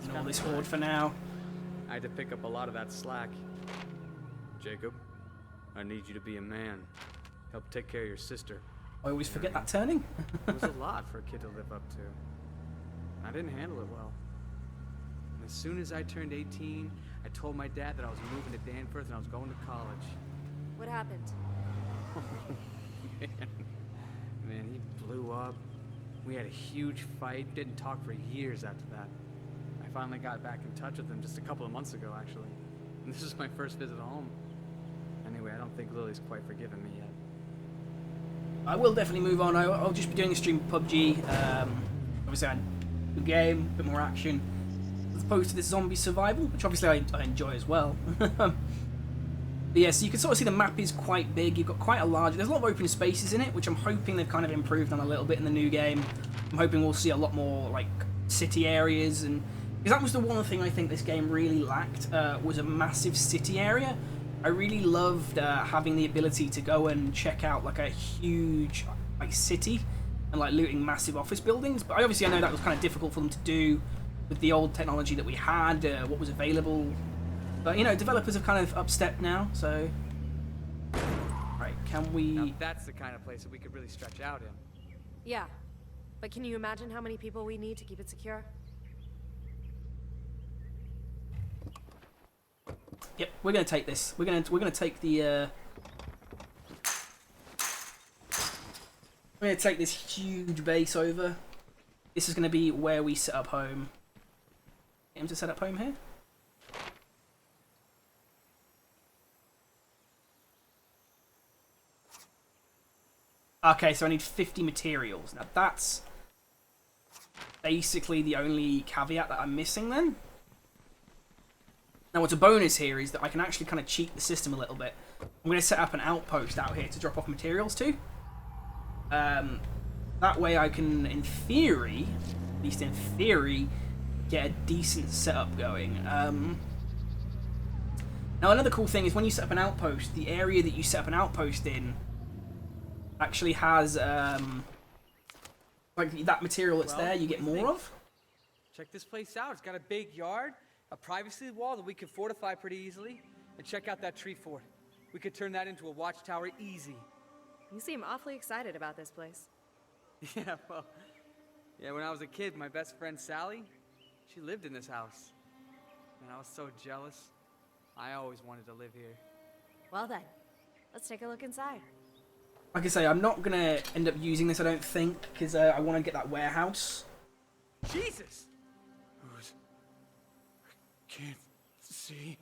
And all this horde for now. I had to pick up a lot of that slack. Jacob, I need you to be a man. Help take care of your sister. I always forget that turning. It was a lot for a kid to live up to. I didn't handle it well. And as soon as I turned 18, I told my dad that I was moving to Danforth and I was going to college. What happened? Man, he blew up. We had a huge fight, didn't talk for years after that. I finally got back in touch with him just a couple of months ago, actually. And this is my first visit home. Anyway, I don't think Lily's quite forgiven me yet. I will definitely move on. I'll just be doing a stream of PUBG. Obviously, a good game, a bit more action, as opposed to this zombie survival, which obviously I enjoy as well. But yeah, so you can sort of see the map is quite big. You've got quite a large... There's a lot of open spaces in it, which I'm hoping they've kind of improved on a little bit in the new game. I'm hoping we'll see a lot more, like, city areas. And because that was the one thing I think this game really lacked, was a massive city area. I really loved having the ability to go and check out, like, a huge, like, city and, like, looting massive office buildings. But I know that was kind of difficult for them to do with the old technology that we had, what was available. But, you know, developers have kind of upstepped now, so... Right, can we... Now that's the kind of place that we could really stretch out in. Yeah. But can you imagine how many people we need to keep it secure? Yep, we're gonna take this. We're gonna take the we're gonna take this huge base over. This is gonna be where we set up home. Get him to set up home here. Okay, so I need 50 materials. Now that's basically the only caveat that I'm missing then. Now what's a bonus here is that I can actually kind of cheat the system a little bit. I'm going to set up an outpost out here to drop off materials to. That way I can, in theory, at least in theory, get a decent setup going. Now another cool thing is when you set up an outpost, the area that you set up an outpost in actually has, like that material that's there, you get more of. Check this place out. It's got a big yard, a privacy wall that we could fortify pretty easily, and check out that tree fort. We could turn that into a watchtower easy. You seem awfully excited about this place. Yeah, well, when I was a kid, my best friend Sally, she lived in this house. And I was so jealous. I always wanted to live here. Well then, let's take a look inside. Like I say, I'm not going to end up using this, I don't think, because I want to get that warehouse. Jesus! I can't see.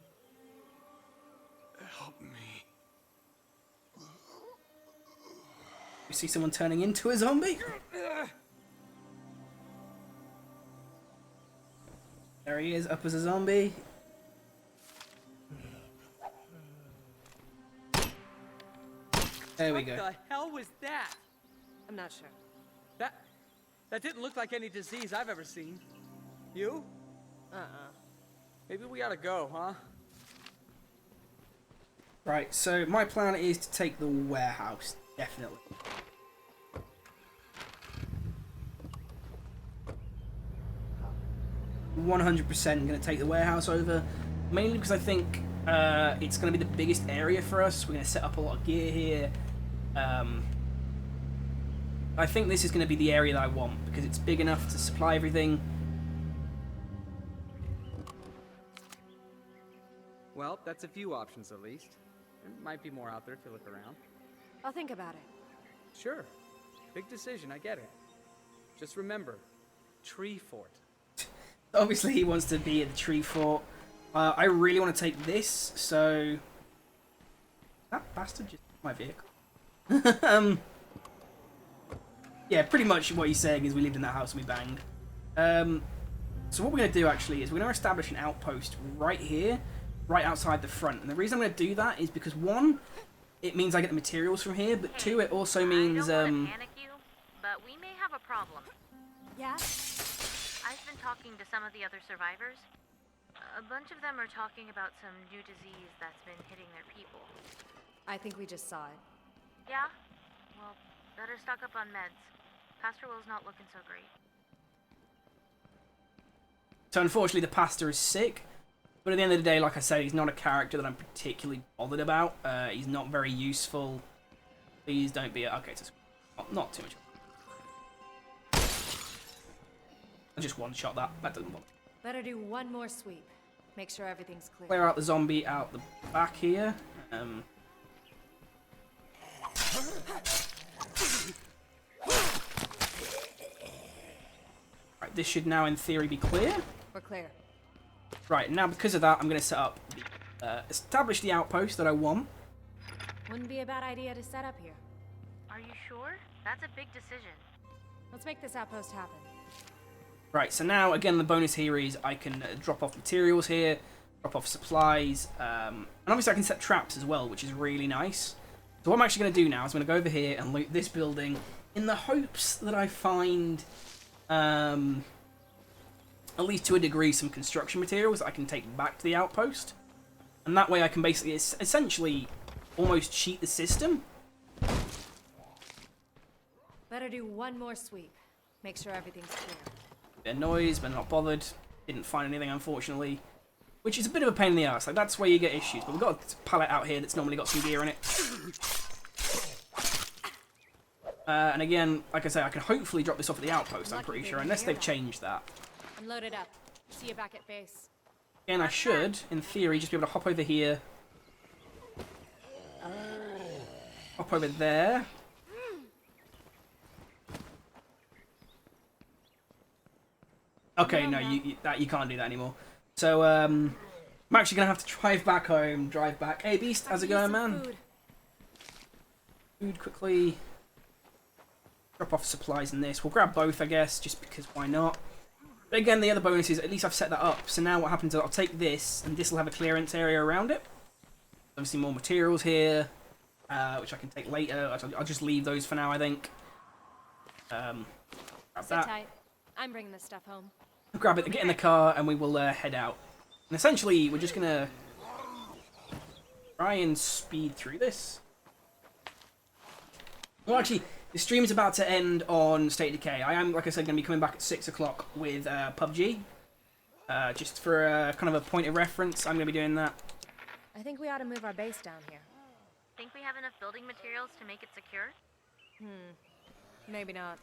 Help me. You see someone turning into a zombie? There he is, up as a zombie. There we go. What the hell was that? I'm not sure. That didn't look like any disease I've ever seen. You? Maybe we gotta go, huh? Right, so my plan is to take the warehouse, definitely. $100% going to take the warehouse over, mainly because I think it's going to be the biggest area for us. We're going to set up a lot of gear here. I think this is going to be the area that I want because it's big enough to supply everything. Well, that's a few options at least. There might be more out there if you look around. I'll think about it. Sure. Big decision, I get it. Just remember, tree fort. Obviously he wants to be at the tree fort. I really want to take this, so... That bastard just took my vehicle. Yeah, pretty much what he's saying is we lived in that house and we banged. So what we're going to do actually is we're going to establish an outpost right here, right outside the front. And the reason I'm going to do that is because one, it means I get the materials from here, but two, it also means... I don't want to panic you, but we may have a problem. Yeah? I've been talking to some of the other survivors. A bunch of them are talking about some new disease that's been hitting their people. I think we just saw it. Yeah? Well, better stock up on meds. Pastor Will's not looking so great. So unfortunately the pastor is sick, but at the end of the day, like I said, he's not a character that I'm particularly bothered about. He's not very useful. Please don't be... Okay, so not too much. I just one-shot that. That doesn't bother. Better do one more sweep. Make sure everything's clear. Clear out the zombie out the back here. Right, this should now, in theory, be clear. We're clear. Right, now because of that, I'm going to set up, establish the outpost that I want. Wouldn't be a bad idea to set up here. Are you sure? That's a big decision. Let's make this outpost happen. Right, so now, again, the bonus here is I can drop off materials here, drop off supplies, and obviously I can set traps as well, which is really nice. So what I'm actually going to do now is I'm going to go over here and loot this building in the hopes that I find, at least to a degree, some construction materials that I can take back to the outpost. And that way I can basically, essentially, almost cheat the system. Better do one more sweep. Make sure everything's clear. Bit of noise, but not bothered. Didn't find anything, unfortunately. Which is a bit of a pain in the ass. Like, that's where you get issues. But we've got a pallet out here that's normally got some gear in it. And again, like I say, I can hopefully drop this off at the outpost, I'm pretty sure. Unless they've changed that. I'm loaded up. See you back at base. Again, I should, in theory, just be able to hop over here. Hop over there. Okay, no, you can't do that anymore. So, I'm actually going to have to drive back home, drive back. Hey, Beast, how's it going, man? Food quickly. Drop off supplies in this. We'll grab both, I guess, just because why not? But again, the other bonus is at least I've set that up. So now what happens is I'll take this, and this will have a clearance area around it. Obviously more materials here, which I can take later. I'll just leave those for now, I think. Grab Sit that. tight. I'm bringing this stuff home. Grab it, get in the car, and we will head out. And essentially, we're just going to try and speed through this. Well, actually, the stream is about to end on State of Decay. I am, like I said, going to be coming back at 6 o'clock with PUBG. Just for kind of a point of reference, I'm going to be doing that. I think we ought to move our base down here. Think we have enough building materials to make it secure? Maybe not.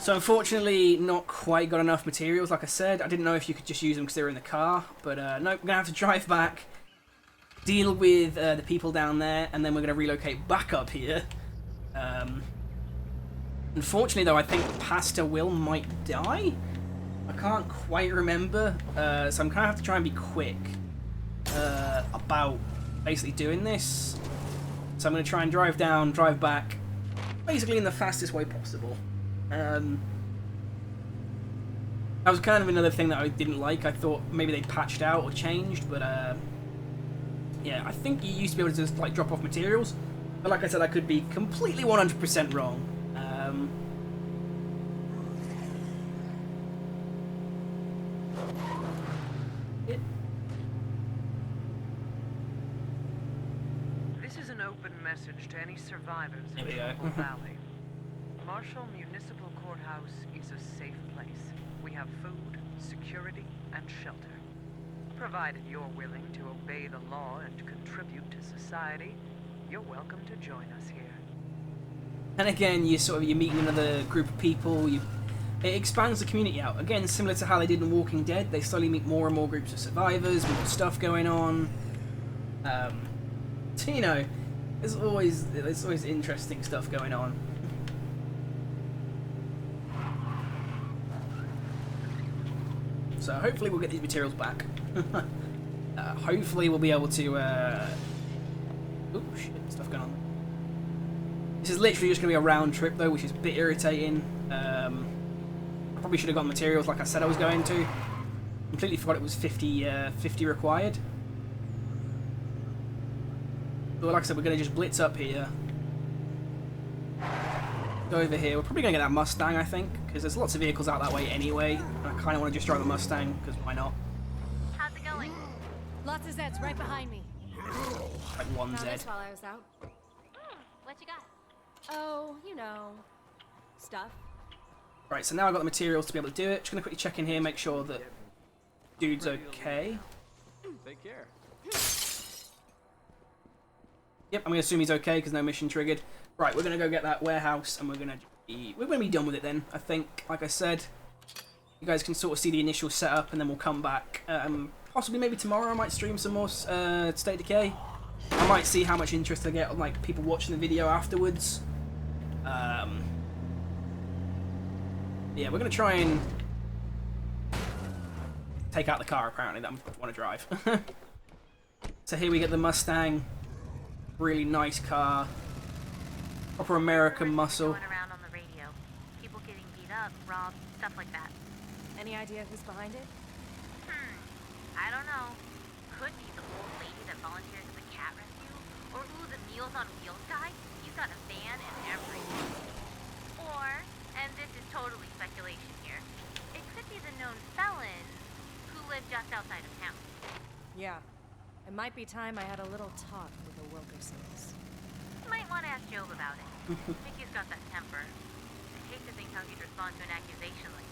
So unfortunately, not quite got enough materials, like I said. I didn't know if you could just use them because they were in the car. But no, we're going to have to drive back, deal with the people down there, and then we're going to relocate back up here. Unfortunately, though, I think Pastor Will might die. I can't quite remember. So I'm going to have to try and be quick about basically doing this. So I'm going to try and drive down, drive back, basically in the fastest way possible. That was kind of another thing that I didn't like. I thought maybe they patched out or changed, but yeah, I think you used to be able to just like drop off materials. But like I said, I could be completely 100% wrong. This is an open message to any survivors There in we go. Trumbull Valley. Marshall Municipal Courthouse is a safe place. We have food, security, and shelter. Provided you're willing to obey the law and contribute to society, you're welcome to join us here. And again, you're meeting another group of people. It expands the community out. Again, similar to how they did in Walking Dead, they slowly meet more and more groups of survivors, more stuff going on. So you know, there's always interesting stuff going on. So hopefully we'll get these materials back. Hopefully we'll be able to... Oh shit, stuff going on. This is literally just going to be a round trip though, which is a bit irritating. I probably should have got materials like I said I was going to. Completely forgot it was 50 required. But like I said, we're going to just blitz up here. Go over here. We're probably going to get that Mustang, I think, because there's lots of vehicles out that way anyway. I kind of want to just drive the Mustang, because why not? How's it going? Lots of Zeds right behind me. Like one Found Z. this while I was out. What you got? Oh, you know, stuff. Right, so now I've got the materials to be able to do it. Just going to quickly check in here, make sure that dude's okay. Take care. Yep, I'm going to assume he's okay because no mission triggered. Right, we're going to go get that warehouse and we're going to we're going to be done with it then, I think. Like I said, you guys can sort of see the initial setup, and then we'll come back. Possibly maybe tomorrow I might stream some more State of Decay. I might see how much interest I get on like people watching the video afterwards. Yeah, we're going to try and take out the car, apparently, that I want to drive. So here we get the Mustang. Really nice car. Proper American muscle. Going around on the radio. People getting beat up, robbed, stuff like that. Any idea who's behind it? I don't know. Could be the old lady that volunteers at the cat rescue. Or the Meals on Wheels guy. He's got a van and everything. Or, and this is totally speculation here, it could be the known felon who lived just outside of town. Yeah. It might be time I had a little talk with the Wilkersons. You might want to ask Job about it. I think he's got that temper. I'd hate to think how he'd respond to an accusation like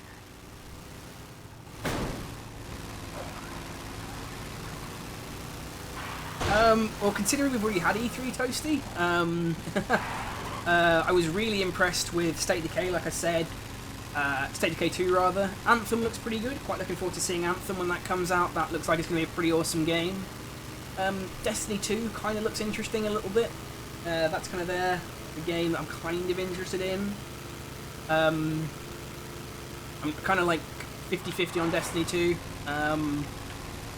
that. Well, considering we've already had E3, Toasty, I was really impressed with State of Decay, like I said. State of Decay 2, rather. Anthem looks pretty good. Quite looking forward to seeing Anthem when that comes out. That looks like it's going to be a pretty awesome game. Destiny 2 kind of looks interesting a little bit. That's kind of the game that I'm kind of interested in. I'm kind of like 50-50 on Destiny 2.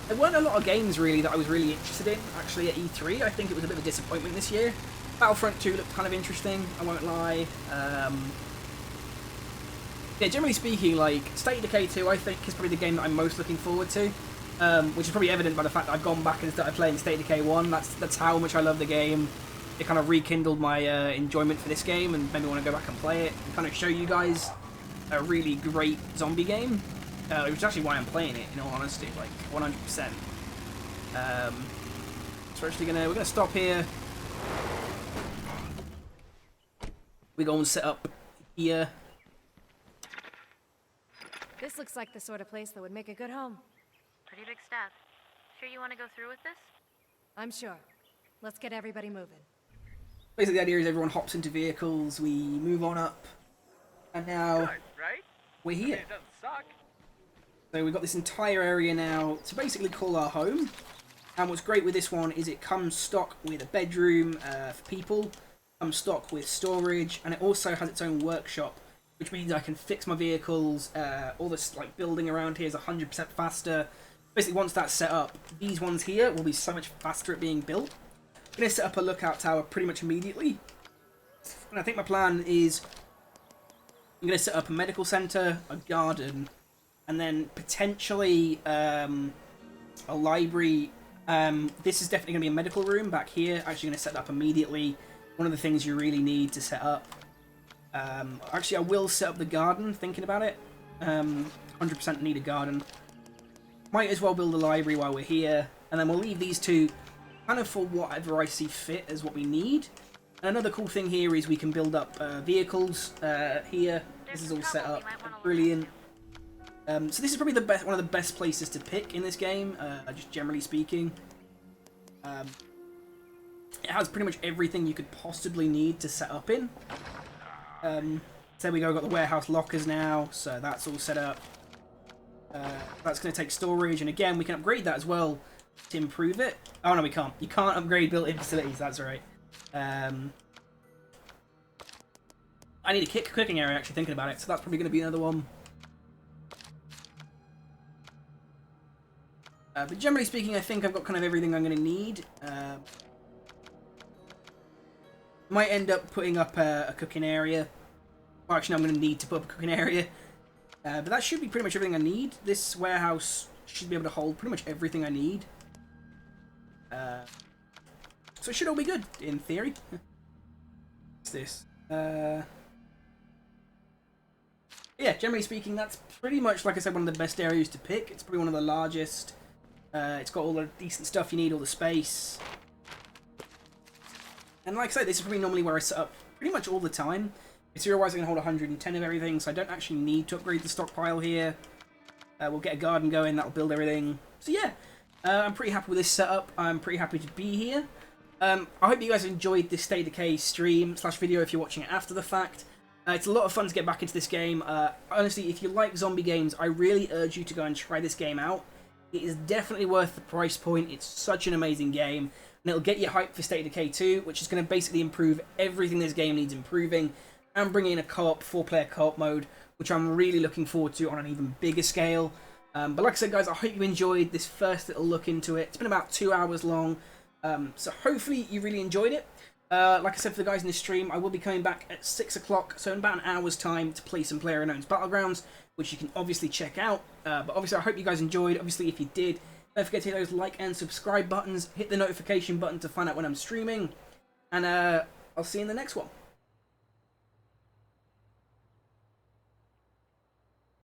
There weren't a lot of games really that I was really interested in actually at E3. I think it was a bit of a disappointment this year. Battlefront 2 looked kind of interesting, I won't lie. Yeah, generally speaking, like, State of Decay 2 I think is probably the game that I'm most looking forward to. Which is probably evident by the fact that I've gone back and started playing State of Decay 1. That's how much I love the game. It kind of rekindled my enjoyment for this game and made me want to go back and play it and kind of show you guys a really great zombie game. Which is actually why I'm playing it, in all honesty, like 100%. So we're gonna stop here. We go and set up here. This looks like the sort of place that would make a good home. Pretty big stuff. Sure you want to go through with this? I'm sure. Let's get everybody moving. Basically, the idea is everyone hops into vehicles, we move on up, and now right? we're here. It doesn't suck. So we've got this entire area now to basically call our home. And what's great with this one is it comes stock with a bedroom for people, comes stock with storage, and it also has its own workshop, which means I can fix my vehicles. All this like building around here is 100% faster. Basically, once that's set up, these ones here will be so much faster at being built. I'm going to set up a lookout tower pretty much immediately. And I think my plan is I'm going to set up a medical centre, a garden, and then potentially a library. This is definitely going to be a medical room back here. Actually going to set that up immediately. One of the things you really need to set up. Actually, I will set up the garden, thinking about it. 100% need a garden. Might as well build a library while we're here. And then we'll leave these two kind of for whatever I see fit as what we need. And another cool thing here is we can build up vehicles here. This is all set up. Brilliant. So this is probably the best, one of the best places to pick in this game, just generally speaking. It has pretty much everything you could possibly need to set up in. So there we go, got the warehouse lockers now, so that's all set up. That's going to take storage, and again, we can upgrade that as well to improve it. Oh no, we can't. You can't upgrade built-in facilities, that's right. I need a cooking area, actually, thinking about it, so that's probably going to be another one. But generally speaking, I think I've got kind of everything I'm going to need. Might end up putting up a cooking area. Well, actually, I'm going to need to put up a cooking area. But that should be pretty much everything I need. This warehouse should be able to hold pretty much everything I need. So it should all be good, in theory. What's this? Yeah, generally speaking, that's pretty much, like I said, one of the best areas to pick. It's probably one of the largest. It's got all the decent stuff you need, all the space. And like I said, this is probably normally where I set up pretty much all the time. Material-wise, I can hold 110 of everything, so I don't actually need to upgrade the stockpile here. We'll get a garden going, that'll build everything. So yeah, I'm pretty happy with this setup. I'm pretty happy to be here. I hope you guys enjoyed this State of Decay stream / video if you're watching it after the fact. It's a lot of fun to get back into this game. Honestly, if you like zombie games, I really urge you to go and try this game out. It is definitely worth the price point. It's such an amazing game, and it'll get you hyped for State of Decay 2, which is going to basically improve everything this game needs improving, and bring in a co-op, 4-player co-op mode, which I'm really looking forward to on an even bigger scale. But like I said, guys, I hope you enjoyed this first little look into it. It's been about 2 hours long, so hopefully you really enjoyed it. Like I said, for the guys in this stream, I will be coming back at 6 o'clock, so in about an hour's time, to play some PlayerUnknown's Battlegrounds, which you can obviously check out. But obviously, I hope you guys enjoyed. Obviously, if you did, don't forget to hit those like and subscribe buttons, hit the notification button to find out when I'm streaming, and I'll see you in the next one.